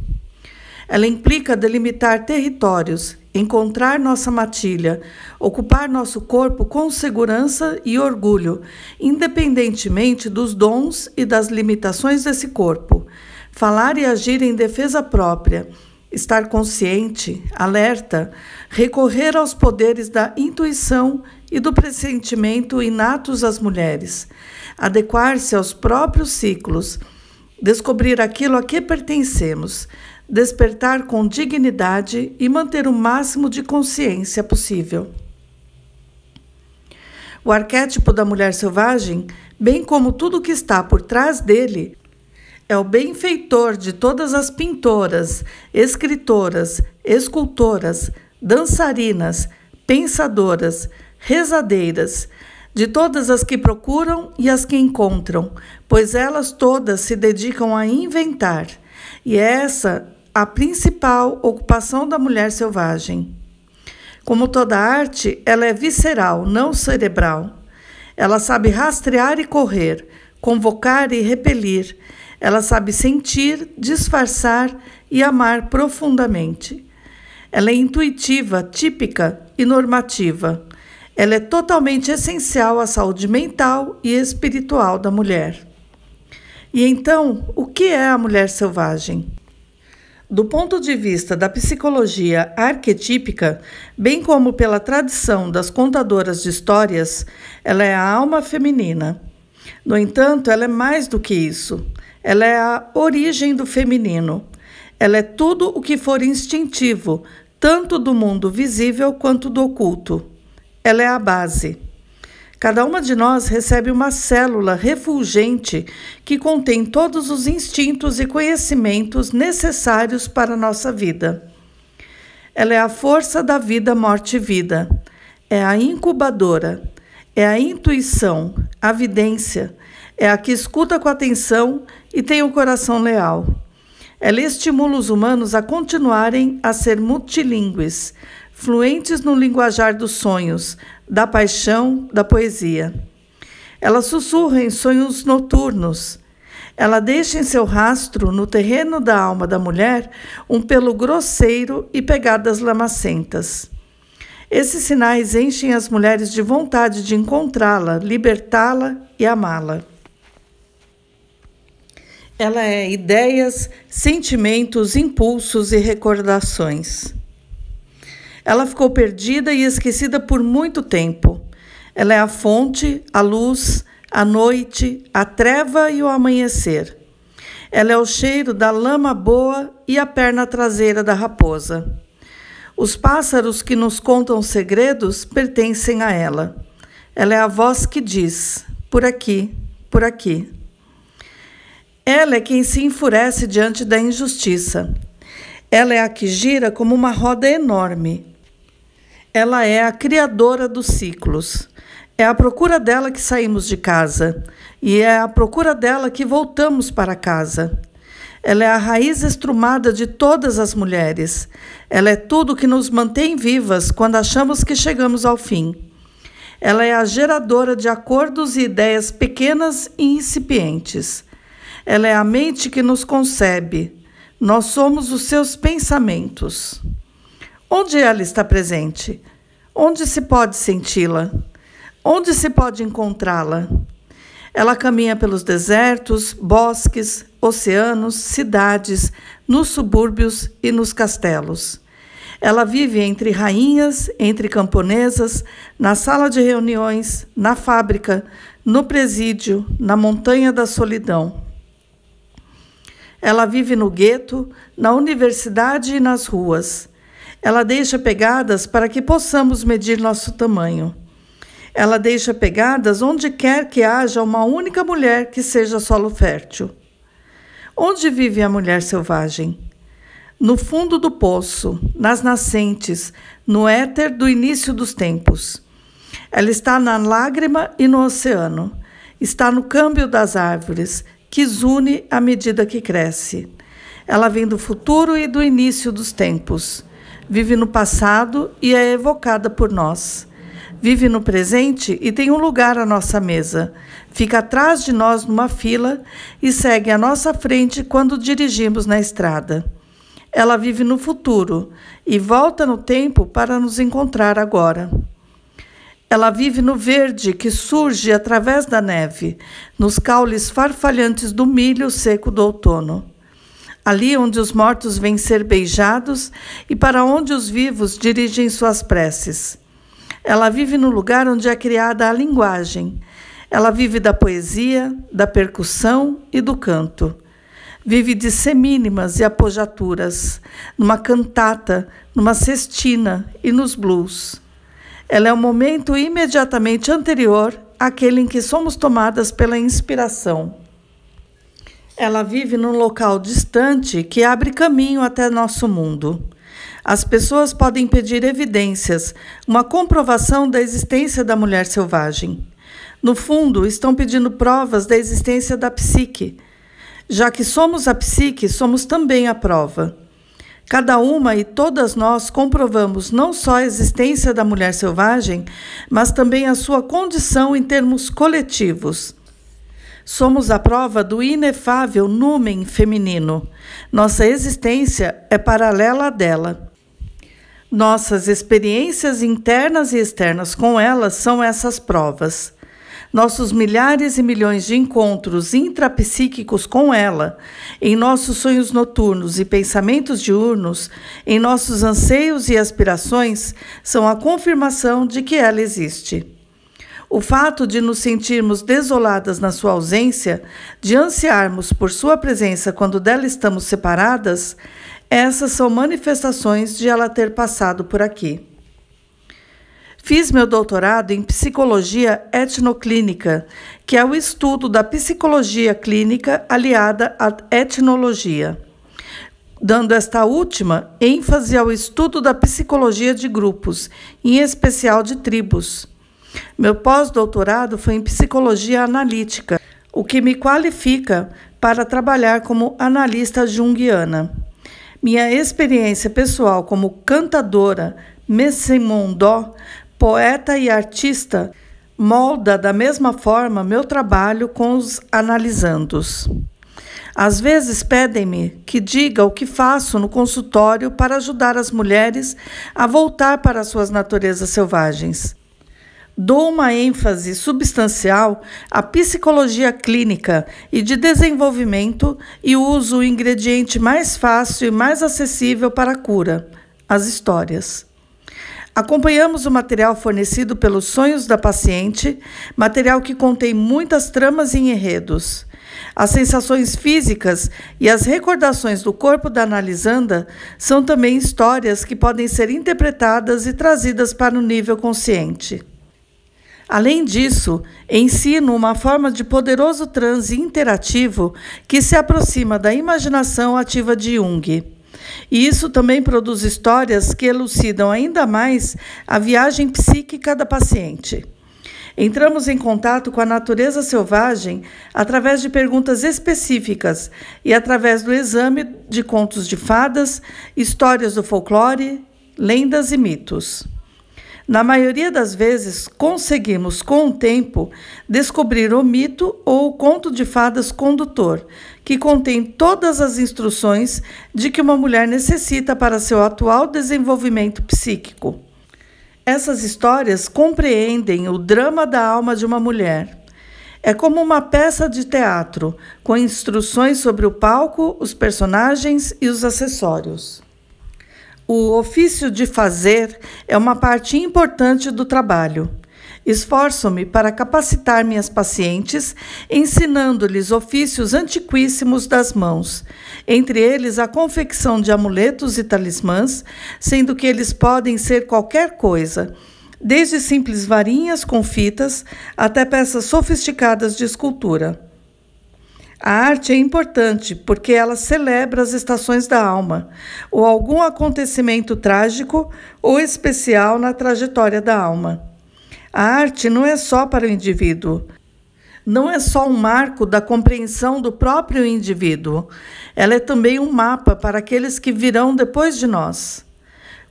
Speaker 1: Ela implica delimitar territórios, encontrar nossa matilha, ocupar nosso corpo com segurança e orgulho, independentemente dos dons e das limitações desse corpo, falar e agir em defesa própria, estar consciente, alerta, recorrer aos poderes da intuição e do pressentimento inatos às mulheres, adequar-se aos próprios ciclos, descobrir aquilo a que pertencemos, despertar com dignidade e manter o máximo de consciência possível. O arquétipo da mulher selvagem, bem como tudo o que está por trás dele, é o benfeitor de todas as pintoras, escritoras, escultoras, dançarinas, pensadoras, rezadeiras, de todas as que procuram e as que encontram, pois elas todas se dedicam a inventar, e é essa a principal ocupação da mulher selvagem. Como toda arte, ela é visceral, não cerebral. Ela sabe rastrear e correr, convocar e repelir. Ela sabe sentir, disfarçar e amar profundamente. Ela é intuitiva, típica e normativa. Ela é totalmente essencial à saúde mental e espiritual da mulher. E então, o que é a mulher selvagem? Do ponto de vista da psicologia arquetípica, bem como pela tradição das contadoras de histórias, ela é a alma feminina. No entanto, ela é mais do que isso. Ela é a origem do feminino. Ela é tudo o que for instintivo, tanto do mundo visível quanto do oculto. Ela é a base. Cada uma de nós recebe uma célula refulgente que contém todos os instintos e conhecimentos necessários para a nossa vida. Ela é a força da vida, morte e vida. É a incubadora. é a intuição, a vidência, é a que escuta com atenção e tem o coração leal. Ela estimula os humanos a continuarem a ser multilingües, fluentes no linguajar dos sonhos, da paixão, da poesia. Ela sussurra em sonhos noturnos. Ela deixa em seu rastro, no terreno da alma da mulher, um pelo grosseiro e pegadas lamacentas. Esses sinais enchem as mulheres de vontade de encontrá-la, libertá-la e amá-la. Ela é ideias, sentimentos, impulsos e recordações. Ela ficou perdida e esquecida por muito tempo. Ela é a fonte, a luz, a noite, a treva e o amanhecer. Ela é o cheiro da lama boa e a perna traseira da raposa. Os pássaros que nos contam segredos pertencem a ela. Ela é a voz que diz, por aqui, por aqui. Ela é quem se enfurece diante da injustiça. Ela é a que gira como uma roda enorme. Ela é a criadora dos ciclos. É à procura dela que saímos de casa, e é à procura dela que voltamos para casa. Ela é a raiz estrumada de todas as mulheres. Ela é tudo que nos mantém vivas quando achamos que chegamos ao fim. Ela é a geradora de acordos e ideias pequenas e incipientes. Ela é a mente que nos concebe. Nós somos os seus pensamentos. Onde ela está presente? Onde se pode senti-la? Onde se pode encontrá-la? Ela caminha pelos desertos, bosques, oceanos, cidades, nos subúrbios e nos castelos. Ela vive entre rainhas, entre camponesas, na sala de reuniões, na fábrica, no presídio, na montanha da solidão. Ela vive no gueto, na universidade e nas ruas. Ela deixa pegadas para que possamos medir nosso tamanho. Ela deixa pegadas onde quer que haja uma única mulher que seja solo fértil. Onde vive a mulher selvagem? No fundo do poço, nas nascentes, no éter do início dos tempos. Ela está na lágrima e no oceano. Está no câmbio das árvores, que zune à medida que cresce. Ela vem do futuro e do início dos tempos. Vive no passado e é evocada por nós. Vive no presente e tem um lugar à nossa mesa. Fica atrás de nós numa fila e segue à nossa frente quando dirigimos na estrada. Ela vive no futuro e volta no tempo para nos encontrar agora. Ela vive no verde que surge através da neve, nos caules farfalhantes do milho seco do outono. Ali onde os mortos vêm ser beijados e para onde os vivos dirigem suas preces. Ela vive no lugar onde é criada a linguagem. Ela vive da poesia, da percussão e do canto. Vive de semínimas e apojaturas, numa cantata, numa sestina e nos blues. Ela é o momento imediatamente anterior àquele em que somos tomadas pela inspiração. Ela vive num local distante que abre caminho até nosso mundo. As pessoas podem pedir evidências, uma comprovação da existência da mulher selvagem. No fundo, estão pedindo provas da existência da psique. Já que somos a psique, somos também a prova. Cada uma e todas nós comprovamos não só a existência da mulher selvagem, mas também a sua condição em termos coletivos. Somos a prova do inefável numen feminino. Nossa existência é paralela à dela. Nossas experiências internas e externas com elas são essas provas. Nossos milhares e milhões de encontros intrapsíquicos com ela, em nossos sonhos noturnos e pensamentos diurnos, em nossos anseios e aspirações, são a confirmação de que ela existe. O fato de nos sentirmos desoladas na sua ausência, de ansiarmos por sua presença quando dela estamos separadas, essas são manifestações de ela ter passado por aqui. Fiz meu doutorado em psicologia etnoclínica, que é o estudo da psicologia clínica aliada à etnologia, dando esta última ênfase ao estudo da psicologia de grupos, em especial de tribos. Meu pós-doutorado foi em psicologia analítica, o que me qualifica para trabalhar como analista junguiana. Minha experiência pessoal como cantadora, messemondó, poeta e artista molda da mesma forma meu trabalho com os analisandos. Às vezes pedem-me que diga o que faço no consultório para ajudar as mulheres a voltar para suas naturezas selvagens. Dou uma ênfase substancial à psicologia clínica e de desenvolvimento e uso o ingrediente mais fácil e mais acessível para a cura, as histórias. Acompanhamos o material fornecido pelos sonhos da paciente, material que contém muitas tramas e enredos. As sensações físicas e as recordações do corpo da analisanda são também histórias que podem ser interpretadas e trazidas para o nível consciente. Além disso, ensino uma forma de poderoso transe interativo que se aproxima da imaginação ativa de Jung. E isso também produz histórias que elucidam ainda mais a viagem psíquica da paciente. Entramos em contato com a natureza selvagem através de perguntas específicas e através do exame de contos de fadas, histórias do folclore, lendas e mitos. Na maioria das vezes, conseguimos, com o tempo, descobrir o mito ou o conto de fadas condutor, que contém todas as instruções de que uma mulher necessita para seu atual desenvolvimento psíquico. Essas histórias compreendem o drama da alma de uma mulher. É como uma peça de teatro, com instruções sobre o palco, os personagens e os acessórios. O ofício de fazer é uma parte importante do trabalho. Esforço-me para capacitar minhas pacientes, ensinando-lhes ofícios antiquíssimos das mãos, entre eles a confecção de amuletos e talismãs, sendo que eles podem ser qualquer coisa, desde simples varinhas com fitas até peças sofisticadas de escultura. A arte é importante porque ela celebra as estações da alma, ou algum acontecimento trágico ou especial na trajetória da alma. A arte não é só para o indivíduo, não é só um marco da compreensão do próprio indivíduo, ela é também um mapa para aqueles que virão depois de nós.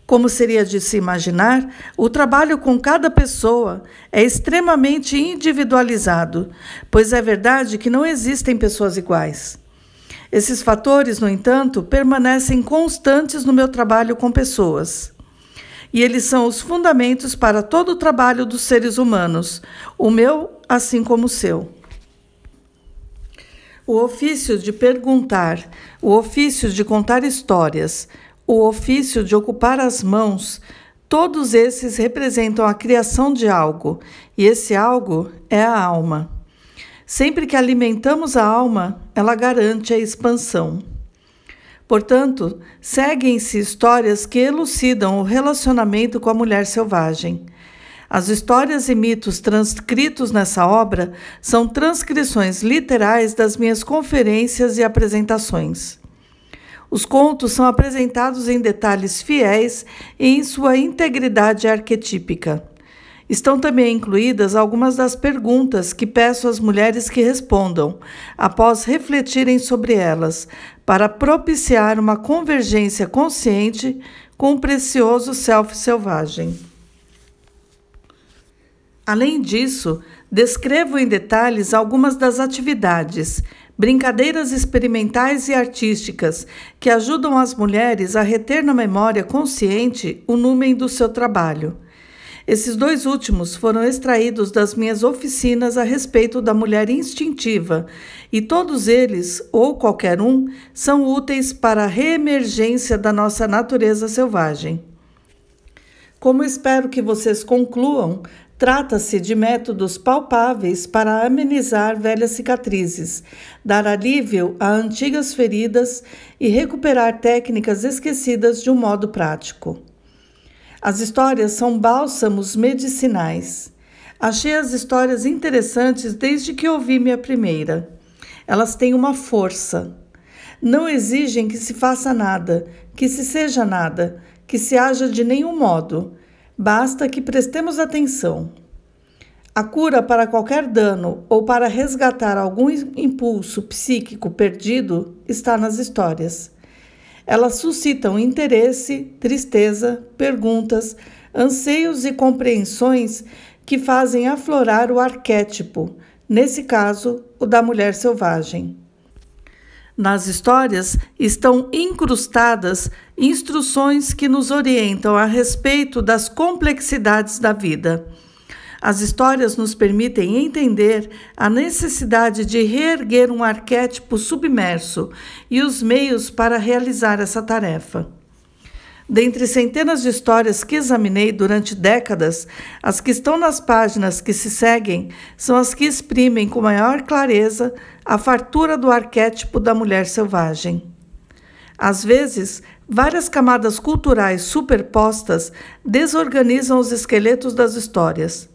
Speaker 1: Como seria de se imaginar, o trabalho com cada pessoa é extremamente individualizado, pois é verdade que não existem pessoas iguais. Esses fatores, no entanto, permanecem constantes no meu trabalho com pessoas. E eles são os fundamentos para todo o trabalho dos seres humanos, o meu assim como o seu. O ofício de perguntar, o ofício de contar histórias, o ofício de ocupar as mãos, todos esses representam a criação de algo, e esse algo é a alma. Sempre que alimentamos a alma, ela garante a expansão. Portanto, seguem-se histórias que elucidam o relacionamento com a mulher selvagem. As histórias e mitos transcritos nessa obra são transcrições literais das minhas conferências e apresentações. Os contos são apresentados em detalhes fiéis e em sua integridade arquetípica. Estão também incluídas algumas das perguntas que peço às mulheres que respondam, após refletirem sobre elas, para propiciar uma convergência consciente com o precioso self selvagem. Além disso, descrevo em detalhes algumas das atividades, brincadeiras experimentais e artísticas que ajudam as mulheres a reter na memória consciente o númen do seu trabalho. Esses dois últimos foram extraídos das minhas oficinas a respeito da mulher instintiva, e todos eles, ou qualquer um, são úteis para a reemergência da nossa natureza selvagem. Como espero que vocês concluam, trata-se de métodos palpáveis para amenizar velhas cicatrizes, dar alívio a antigas feridas e recuperar técnicas esquecidas de um modo prático. As histórias são bálsamos medicinais. Achei as histórias interessantes desde que ouvi minha primeira. Elas têm uma força. Não exigem que se faça nada, que se seja nada, que se haja de nenhum modo. Basta que prestemos atenção. A cura para qualquer dano ou para resgatar algum impulso psíquico perdido está nas histórias. Elas suscitam interesse, tristeza, perguntas, anseios e compreensões que fazem aflorar o arquétipo, nesse caso, o da mulher selvagem. Nas histórias estão incrustadas instruções que nos orientam a respeito das complexidades da vida. As histórias nos permitem entender a necessidade de reerguer um arquétipo submerso e os meios para realizar essa tarefa. Dentre centenas de histórias que examinei durante décadas, as que estão nas páginas que se seguem são as que exprimem com maior clareza a fartura do arquétipo da mulher selvagem. Às vezes, várias camadas culturais superpostas desorganizam os esqueletos das histórias.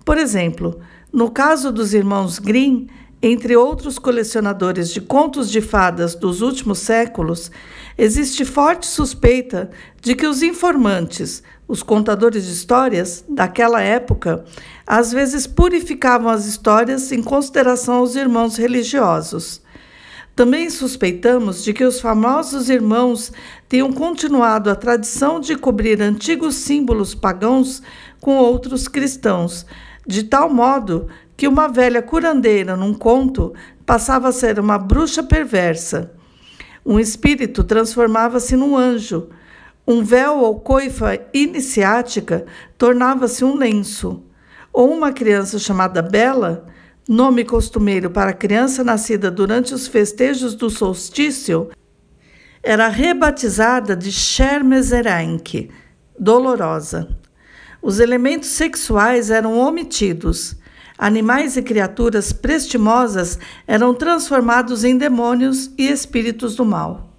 Speaker 1: Por exemplo, no caso dos irmãos Grimm, entre outros colecionadores de contos de fadas dos últimos séculos, existe forte suspeita de que os informantes, os contadores de histórias daquela época, às vezes purificavam as histórias em consideração aos irmãos religiosos. Também suspeitamos de que os famosos irmãos tenham continuado a tradição de cobrir antigos símbolos pagãos com outros cristãos, de tal modo que uma velha curandeira num conto passava a ser uma bruxa perversa. Um espírito transformava-se num anjo. Um véu ou coifa iniciática tornava-se um lenço. Ou uma criança chamada Bela, nome costumeiro para criança nascida durante os festejos do solstício, era rebatizada de Schermezerank, dolorosa. Os elementos sexuais eram omitidos. Animais e criaturas prestimosas eram transformados em demônios e espíritos do mal.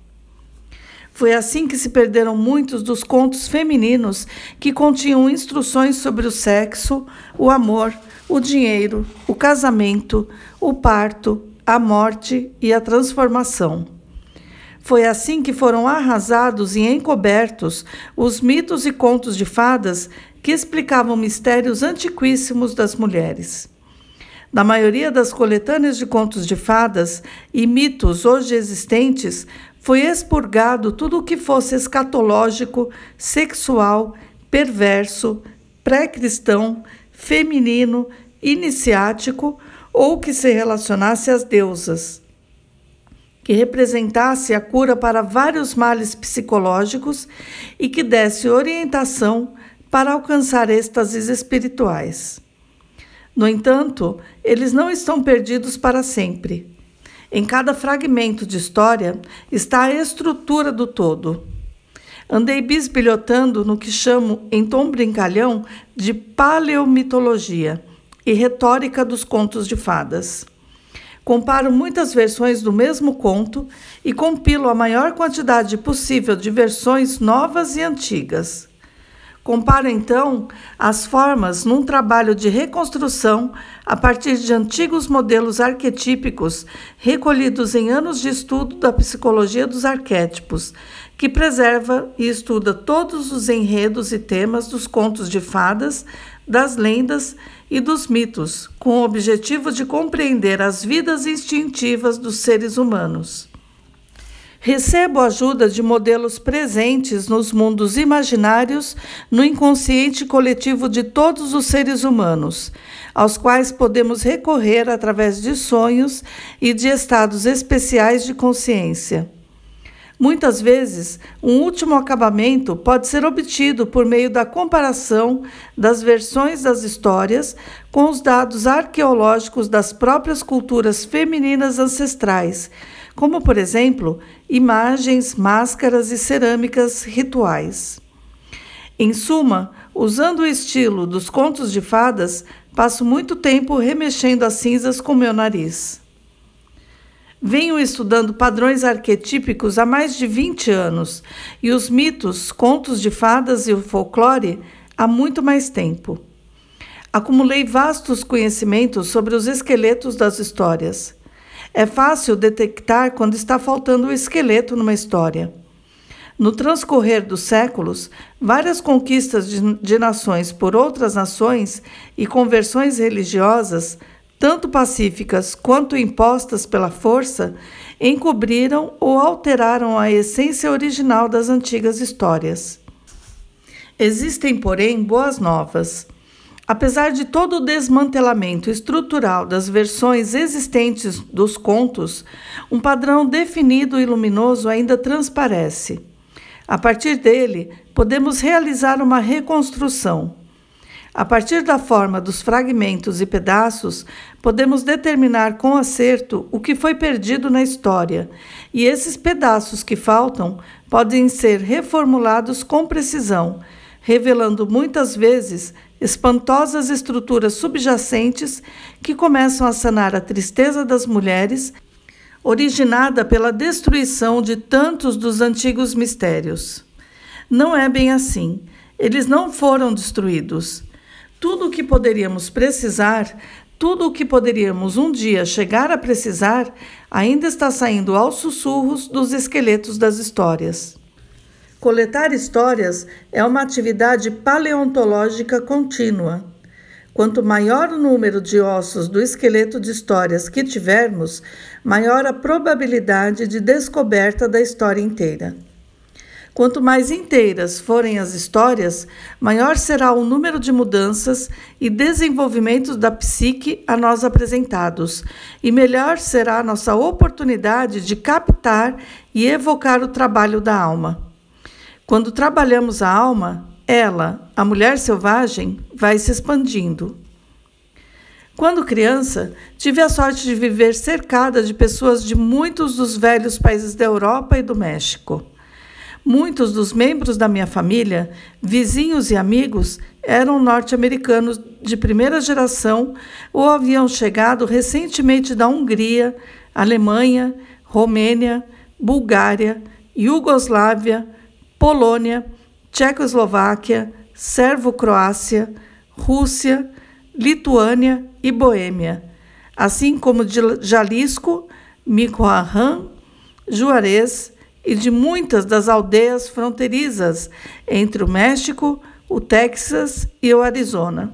Speaker 1: Foi assim que se perderam muitos dos contos femininos que continham instruções sobre o sexo, o amor, o dinheiro, o casamento, o parto, a morte e a transformação. Foi assim que foram arrasados e encobertos os mitos e contos de fadas que explicavam mistérios antiquíssimos das mulheres. Na maioria das coletâneas de contos de fadas e mitos hoje existentes, foi expurgado tudo o que fosse escatológico, sexual, perverso, pré-cristão, feminino, iniciático ou que se relacionasse às deusas, que representasse a cura para vários males psicológicos e que desse orientação para alcançar êxtases espirituais. No entanto, eles não estão perdidos para sempre. Em cada fragmento de história está a estrutura do todo. Andei bisbilhotando no que chamo, em tom brincalhão, de paleomitologia e retórica dos contos de fadas. Comparo muitas versões do mesmo conto e compilo a maior quantidade possível de versões novas e antigas. Comparo, então, as formas num trabalho de reconstrução a partir de antigos modelos arquetípicos recolhidos em anos de estudo da psicologia dos arquétipos, que preserva e estuda todos os enredos e temas dos contos de fadas, das lendas e dos mitos, com o objetivo de compreender as vidas instintivas dos seres humanos. Recebo a ajuda de modelos presentes nos mundos imaginários, no inconsciente coletivo de todos os seres humanos, aos quais podemos recorrer através de sonhos e de estados especiais de consciência. Muitas vezes, um último acabamento pode ser obtido por meio da comparação das versões das histórias com os dados arqueológicos das próprias culturas femininas ancestrais, como, por exemplo, imagens, máscaras e cerâmicas rituais. Em suma, usando o estilo dos contos de fadas, passo muito tempo remexendo as cinzas com meu nariz. Venho estudando padrões arquetípicos há mais de 20 anos e os mitos, contos de fadas e o folclore há muito mais tempo. Acumulei vastos conhecimentos sobre os esqueletos das histórias. É fácil detectar quando está faltando o esqueleto numa história. No transcorrer dos séculos, várias conquistas de nações por outras nações e conversões religiosas, tanto pacíficas quanto impostas pela força, encobriram ou alteraram a essência original das antigas histórias. Existem, porém, boas novas. Apesar de todo o desmantelamento estrutural das versões existentes dos contos, um padrão definido e luminoso ainda transparece. A partir dele, podemos realizar uma reconstrução. A partir da forma dos fragmentos e pedaços, podemos determinar com acerto o que foi perdido na história, e esses pedaços que faltam podem ser reformulados com precisão, revelando muitas vezes espantosas estruturas subjacentes que começam a sanar a tristeza das mulheres, originada pela destruição de tantos dos antigos mistérios. Não é bem assim. Eles não foram destruídos. Tudo o que poderíamos precisar, tudo o que poderíamos um dia chegar a precisar, ainda está saindo aos sussurros dos esqueletos das histórias. Coletar histórias é uma atividade paleontológica contínua. Quanto maior o número de ossos do esqueleto de histórias que tivermos, maior a probabilidade de descoberta da história inteira. Quanto mais inteiras forem as histórias, maior será o número de mudanças e desenvolvimentos da psique a nós apresentados, e melhor será a nossa oportunidade de captar e evocar o trabalho da alma. Quando trabalhamos a alma, ela, a mulher selvagem, vai se expandindo. Quando criança, tive a sorte de viver cercada de pessoas de muitos dos velhos países da Europa e do México. Muitos dos membros da minha família, vizinhos e amigos, eram norte-americanos de primeira geração ou haviam chegado recentemente da Hungria, Alemanha, Romênia, Bulgária, Iugoslávia, Polônia, Tchecoslováquia, Sérvio-Croácia, Rússia, Lituânia e Boêmia, assim como de Jalisco, Michoacán, Juarez e de muitas das aldeias fronteiriças entre o México, o Texas e o Arizona.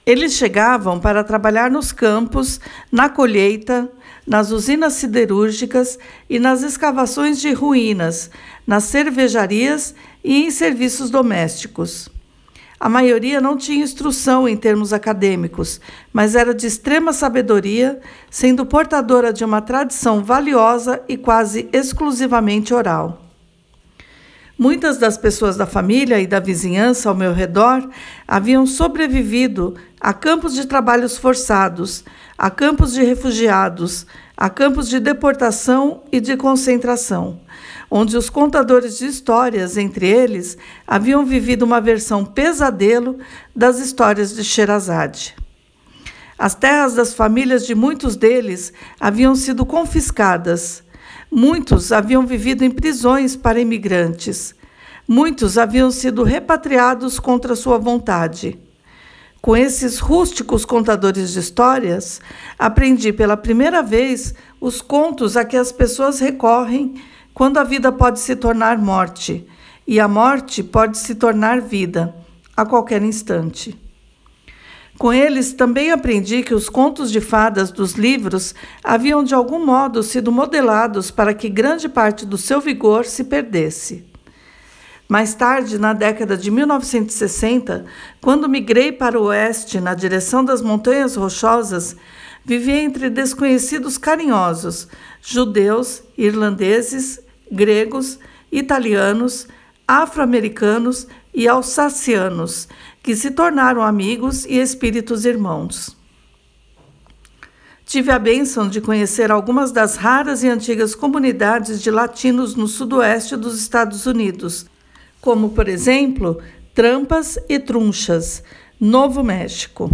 Speaker 1: Eles chegavam para trabalhar nos campos, na colheita, nas usinas siderúrgicas e nas escavações de ruínas, nas cervejarias e em serviços domésticos. A maioria não tinha instrução em termos acadêmicos, mas era de extrema sabedoria, sendo portadora de uma tradição valiosa e quase exclusivamente oral. Muitas das pessoas da família e da vizinhança ao meu redor haviam sobrevivido a campos de trabalhos forçados, a campos de refugiados, a campos de deportação e de concentração, onde os contadores de histórias, entre eles, haviam vivido uma versão pesadelo das histórias de Sherazade. As terras das famílias de muitos deles haviam sido confiscadas. Muitos haviam vivido em prisões para imigrantes. Muitos haviam sido repatriados contra sua vontade. Com esses rústicos contadores de histórias, aprendi pela primeira vez os contos a que as pessoas recorrem quando a vida pode se tornar morte e a morte pode se tornar vida, a qualquer instante. Com eles também aprendi que os contos de fadas dos livros haviam de algum modo sido modelados para que grande parte do seu vigor se perdesse. Mais tarde, na década de 1960, quando migrei para o oeste na direção das Montanhas Rochosas, vivi entre desconhecidos carinhosos, judeus, irlandeses, gregos, italianos, afro-americanos e alsacianos, que se tornaram amigos e espíritos irmãos. Tive a bênção de conhecer algumas das raras e antigas comunidades de latinos no sudoeste dos Estados Unidos, como, por exemplo, Trampas e Trunchas, Novo México.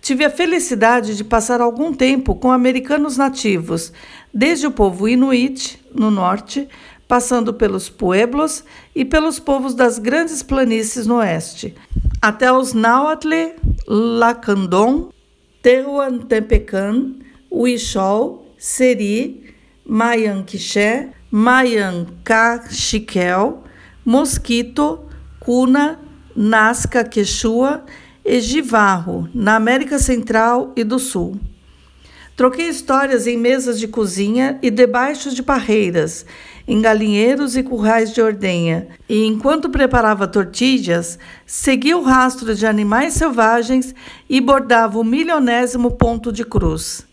Speaker 1: Tive a felicidade de passar algum tempo com americanos nativos, desde o povo Inuit, no norte, passando pelos pueblos e pelos povos das grandes planícies no oeste, até os Nahuatl, Lacandon, Tehuantepecán, Huichol, Seri, Mayanquiché, Mayan Cachiquel, Mosquito, Cuna, Nazca Quechua e Jivarro, na América Central e do Sul. Troquei histórias em mesas de cozinha e debaixo de parreiras, em galinheiros e currais de ordenha, e enquanto preparava tortilhas, seguia o rastro de animais selvagens e bordava o 1000º ponto de cruz.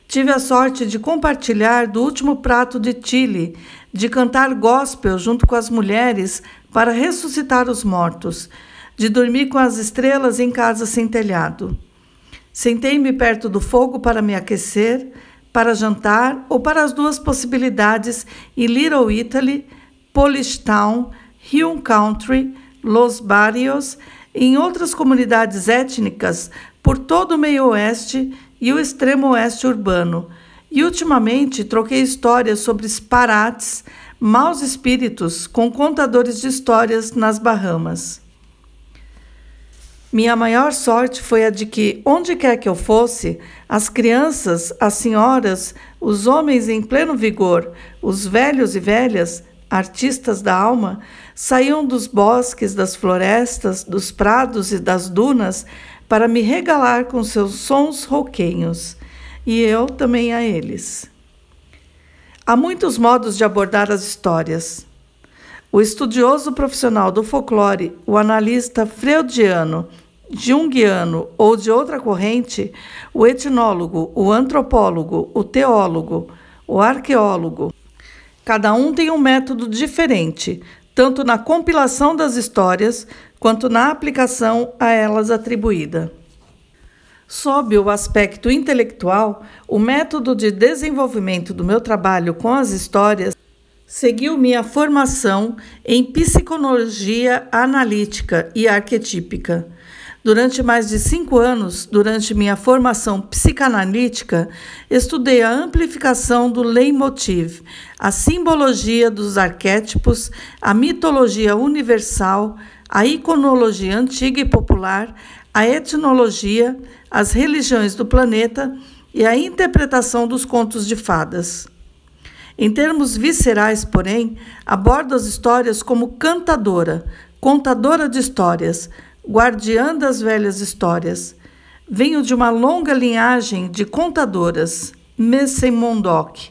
Speaker 1: Tive a sorte de compartilhar do último prato de chile, de cantar gospel junto com as mulheres para ressuscitar os mortos, de dormir com as estrelas em casa sem telhado. Sentei-me perto do fogo para me aquecer, para jantar ou para as duas possibilidades em Little Italy, Polish Town, Hill Country, Los Barrios e em outras comunidades étnicas por todo o meio-oeste e o extremo oeste urbano. E ultimamente troquei histórias sobre disparates, maus espíritos com contadores de histórias nas Bahamas. Minha maior sorte foi a de que, onde quer que eu fosse, as crianças, as senhoras, os homens em pleno vigor, os velhos e velhas, artistas da alma, saíam dos bosques, das florestas, dos prados e das dunas para me regalar com seus sons rouquenhos, e eu também a eles. Há muitos modos de abordar as histórias. O estudioso profissional do folclore, o analista freudiano, junguiano ou de outra corrente, o etnólogo, o antropólogo, o teólogo, o arqueólogo. Cada um tem um método diferente, tanto na compilação das histórias quanto na aplicação a elas atribuída. Sob o aspecto intelectual, o método de desenvolvimento do meu trabalho com as histórias seguiu minha formação em psicologia analítica e arquetípica. Durante mais de 5 anos, durante minha formação psicanalítica, estudei a amplificação do leitmotiv, a simbologia dos arquétipos, a mitologia universal, a iconologia antiga e popular, a etnologia, as religiões do planeta e a interpretação dos contos de fadas. Em termos viscerais, porém, abordo as histórias como cantadora, contadora de histórias, guardiã das velhas histórias. Venho de uma longa linhagem de contadoras, Messemondok,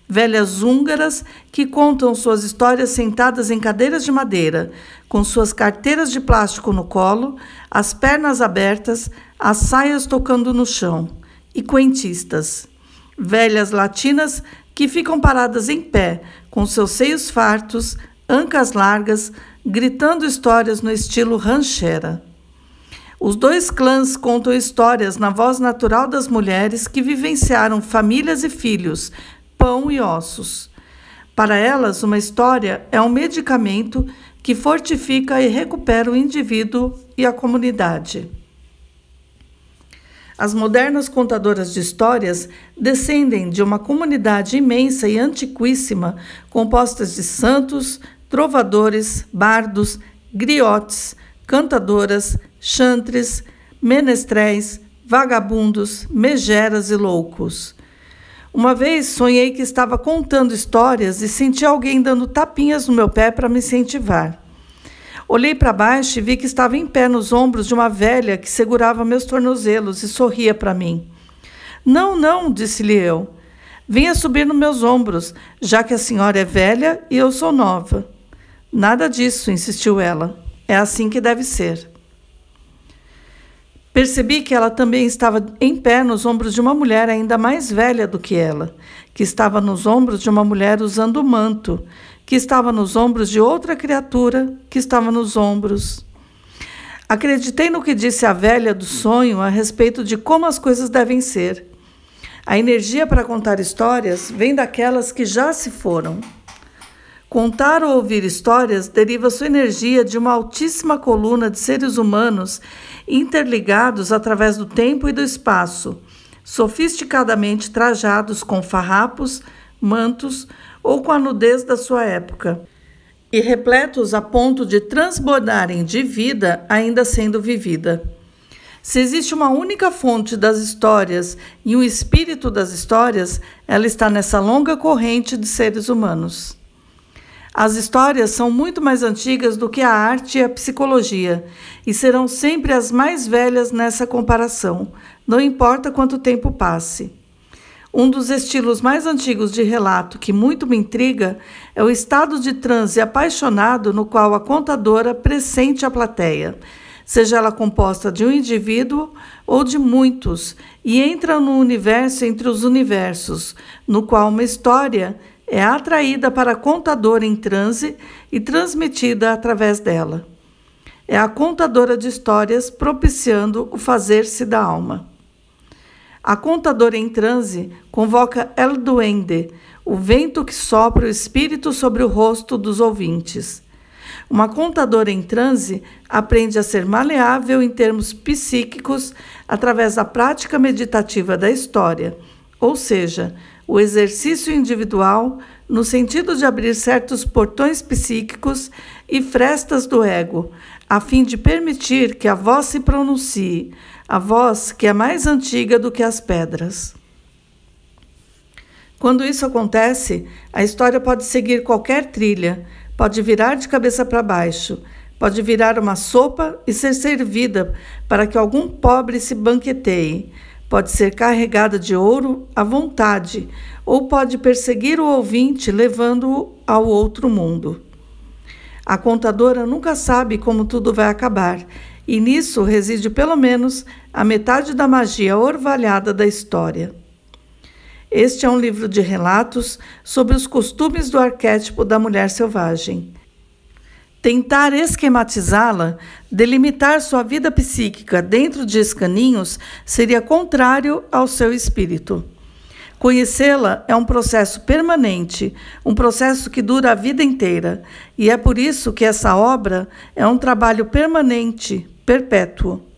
Speaker 1: velhas húngaras que contam suas histórias sentadas em cadeiras de madeira, com suas carteiras de plástico no colo, as pernas abertas, as saias tocando no chão, e cuentistas, velhas latinas que ficam paradas em pé, com seus seios fartos, ancas largas, gritando histórias no estilo ranchera. Os dois clãs contam histórias na voz natural das mulheres que vivenciaram famílias e filhos, pão e ossos. Para elas, uma história é um medicamento que fortifica e recupera o indivíduo e a comunidade. As modernas contadoras de histórias descendem de uma comunidade imensa e antiquíssima, compostas de santos, trovadores, bardos, griotes, cantadoras, chantres, menestréis, vagabundos, megeras e loucos. Uma vez sonhei que estava contando histórias e senti alguém dando tapinhas no meu pé para me incentivar. Olhei para baixo e vi que estava em pé nos ombros de uma velha que segurava meus tornozelos e sorria para mim. Não, não, disse-lhe eu. Venha subir nos meus ombros, já que a senhora é velha e eu sou nova. Nada disso, insistiu ela. É assim que deve ser. Percebi que ela também estava em pé nos ombros de uma mulher ainda mais velha do que ela, que estava nos ombros de uma mulher usando manto, que estava nos ombros de outra criatura, que estava nos ombros. Acreditei no que disse a velha do sonho a respeito de como as coisas devem ser. A energia para contar histórias vem daquelas que já se foram. Contar ou ouvir histórias deriva sua energia de uma altíssima coluna de seres humanos interligados através do tempo e do espaço, sofisticadamente trajados com farrapos, mantos ou com a nudez da sua época, e repletos a ponto de transbordarem de vida ainda sendo vivida. Se existe uma única fonte das histórias e um espírito das histórias, ela está nessa longa corrente de seres humanos. As histórias são muito mais antigas do que a arte e a psicologia, e serão sempre as mais velhas nessa comparação, não importa quanto tempo passe. Um dos estilos mais antigos de relato que muito me intriga é o estado de transe apaixonado no qual a contadora pressente a plateia, seja ela composta de um indivíduo ou de muitos, e entra no universo entre os universos, no qual uma história é atraída para a contadora em transe e transmitida através dela. É a contadora de histórias propiciando o fazer-se da alma. A contadora em transe convoca El Duende, o vento que sopra o espírito sobre o rosto dos ouvintes. Uma contadora em transe aprende a ser maleável em termos psíquicos através da prática meditativa da história, ou seja, o exercício individual no sentido de abrir certos portões psíquicos e frestas do ego, a fim de permitir que a voz se pronuncie, a voz que é mais antiga do que as pedras. Quando isso acontece, a história pode seguir qualquer trilha, pode virar de cabeça para baixo, pode virar uma sopa e ser servida para que algum pobre se banqueteie, pode ser carregada de ouro à vontade, ou pode perseguir o ouvinte levando-o ao outro mundo. A contadora nunca sabe como tudo vai acabar, e nisso reside pelo menos a metade da magia orvalhada da história. Este é um livro de relatos sobre os costumes do arquétipo da mulher selvagem. Tentar esquematizá-la, delimitar sua vida psíquica dentro de escaninhos, seria contrário ao seu espírito. Conhecê-la é um processo permanente, um processo que dura a vida inteira, e é por isso que essa obra é um trabalho permanente, perpétuo.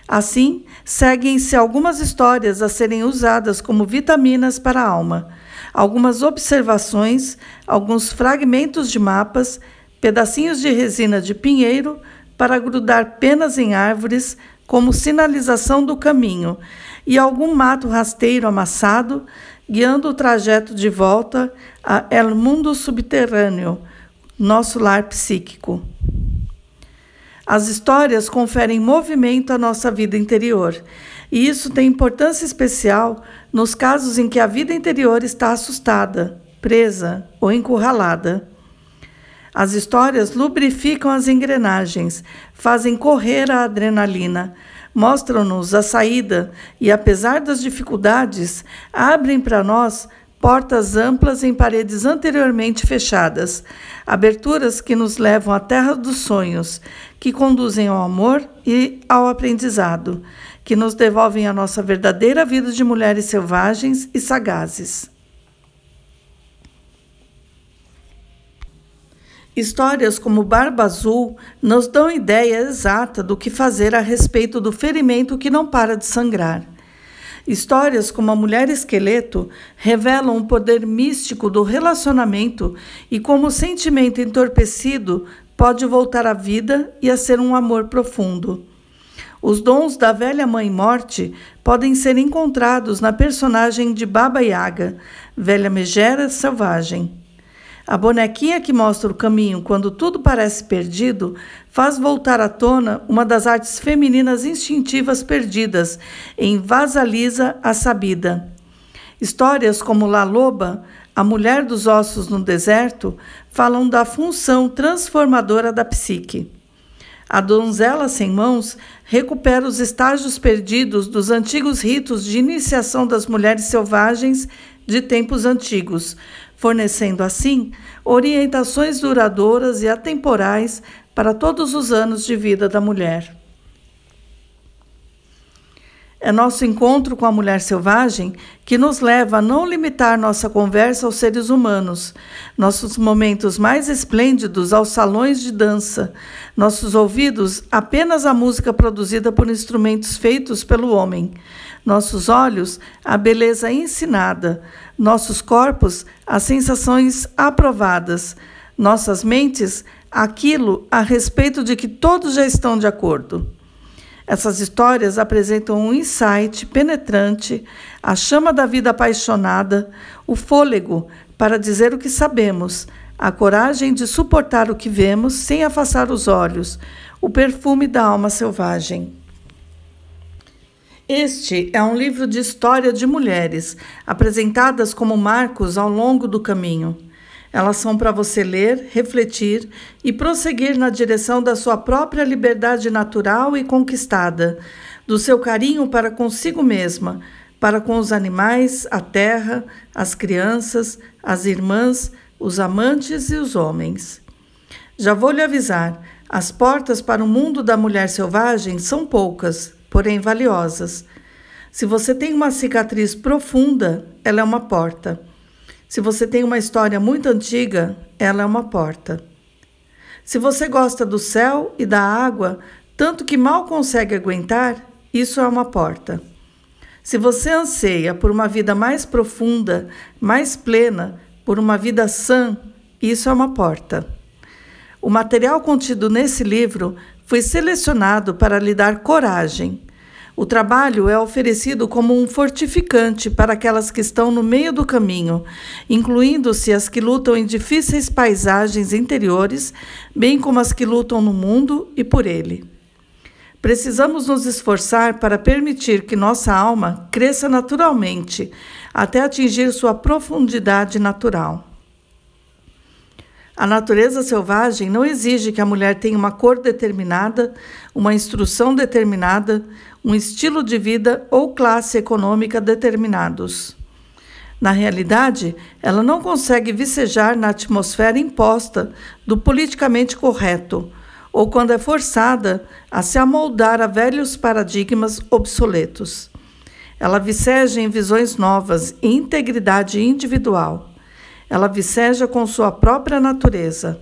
Speaker 1: Assim, seguem-se algumas histórias a serem usadas como vitaminas para a alma, algumas observações, alguns fragmentos de mapas, pedacinhos de resina de pinheiro para grudar penas em árvores como sinalização do caminho e algum mato rasteiro amassado guiando o trajeto de volta a El Mundo Subterrâneo, nosso lar psíquico. As histórias conferem movimento à nossa vida interior, e isso tem importância especial nos casos em que a vida interior está assustada, presa ou encurralada. As histórias lubrificam as engrenagens, fazem correr a adrenalina, mostram-nos a saída e, apesar das dificuldades, abrem para nós portas amplas em paredes anteriormente fechadas, aberturas que nos levam à terra dos sonhos, que conduzem ao amor e ao aprendizado, que nos devolvem a nossa verdadeira vida de mulheres selvagens e sagazes. Histórias como Barba Azul nos dão ideia exata do que fazer a respeito do ferimento que não para de sangrar. Histórias como A Mulher Esqueleto revelam o poder místico do relacionamento e como o sentimento entorpecido pode voltar à vida e a ser um amor profundo. Os dons da velha mãe morte podem ser encontrados na personagem de Baba Yaga, velha megera selvagem. A bonequinha que mostra o caminho quando tudo parece perdido faz voltar à tona uma das artes femininas instintivas perdidas em Vasalisa a Sabida. Histórias como La Loba, a mulher dos ossos no deserto, falam da função transformadora da psique. A donzela sem mãos recupera os estágios perdidos dos antigos ritos de iniciação das mulheres selvagens de tempos antigos, fornecendo assim orientações duradouras e atemporais para todos os anos de vida da mulher. É nosso encontro com a mulher selvagem que nos leva a não limitar nossa conversa aos seres humanos, nossos momentos mais esplêndidos aos salões de dança, nossos ouvidos apenas à música produzida por instrumentos feitos pelo homem, nossos olhos à beleza ensinada, nossos corpos às sensações aprovadas, nossas mentes àquilo a respeito de que todos já estão de acordo. Essas histórias apresentam um insight penetrante, a chama da vida apaixonada, o fôlego para dizer o que sabemos, a coragem de suportar o que vemos sem afastar os olhos, o perfume da alma selvagem. Este é um livro de história de mulheres, apresentadas como marcos ao longo do caminho. Elas são para você ler, refletir e prosseguir na direção da sua própria liberdade natural e conquistada, do seu carinho para consigo mesma, para com os animais, a terra, as crianças, as irmãs, os amantes e os homens. Já vou lhe avisar, as portas para o mundo da mulher selvagem são poucas, porém valiosas. Se você tem uma cicatriz profunda, ela é uma porta. Se você tem uma história muito antiga, ela é uma porta. Se você gosta do céu e da água, tanto que mal consegue aguentar, isso é uma porta. Se você anseia por uma vida mais profunda, mais plena, por uma vida sã, isso é uma porta. O material contido nesse livro foi selecionado para lhe dar coragem. O trabalho é oferecido como um fortificante para aquelas que estão no meio do caminho, incluindo-se as que lutam em difíceis paisagens interiores, bem como as que lutam no mundo e por ele. Precisamos nos esforçar para permitir que nossa alma cresça naturalmente, até atingir sua profundidade natural. A natureza selvagem não exige que a mulher tenha uma cor determinada, uma instrução determinada, um estilo de vida ou classe econômica determinados. Na realidade, ela não consegue vicejar na atmosfera imposta do politicamente correto, ou quando é forçada a se amoldar a velhos paradigmas obsoletos. Ela viceja em visões novas e integridade individual. Ela viceja com sua própria natureza.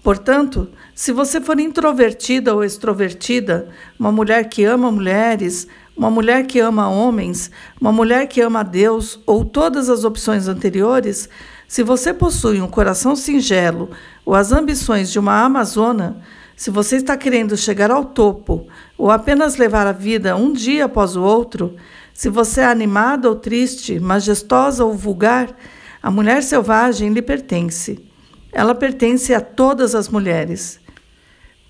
Speaker 1: Portanto, se você for introvertida ou extrovertida, uma mulher que ama mulheres, uma mulher que ama homens, uma mulher que ama a Deus ou todas as opções anteriores, se você possui um coração singelo ou as ambições de uma amazona, se você está querendo chegar ao topo ou apenas levar a vida um dia após o outro, se você é animada ou triste, majestosa ou vulgar, a mulher selvagem lhe pertence. Ela pertence a todas as mulheres.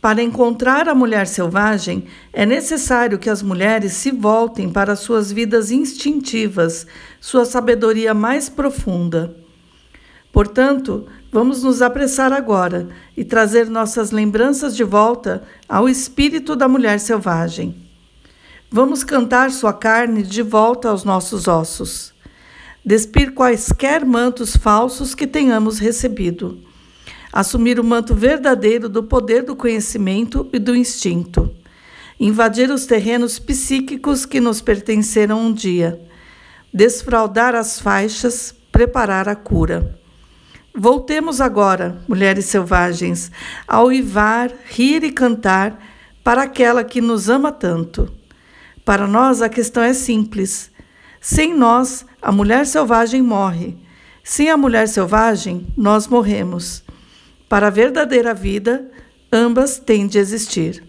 Speaker 1: Para encontrar a mulher selvagem, é necessário que as mulheres se voltem para suas vidas instintivas, sua sabedoria mais profunda. Portanto, vamos nos apressar agora e trazer nossas lembranças de volta ao espírito da mulher selvagem. Vamos cantar sua carne de volta aos nossos ossos. Despir quaisquer mantos falsos que tenhamos recebido. Assumir o manto verdadeiro do poder do conhecimento e do instinto. Invadir os terrenos psíquicos que nos pertenceram um dia. Desfraldar as faixas, preparar a cura. Voltemos agora, mulheres selvagens, a uivar, rir e cantar para aquela que nos ama tanto. Para nós a questão é simples. Sem nós, a mulher selvagem morre. Sem a mulher selvagem, nós morremos. Para a verdadeira vida, ambas têm de existir.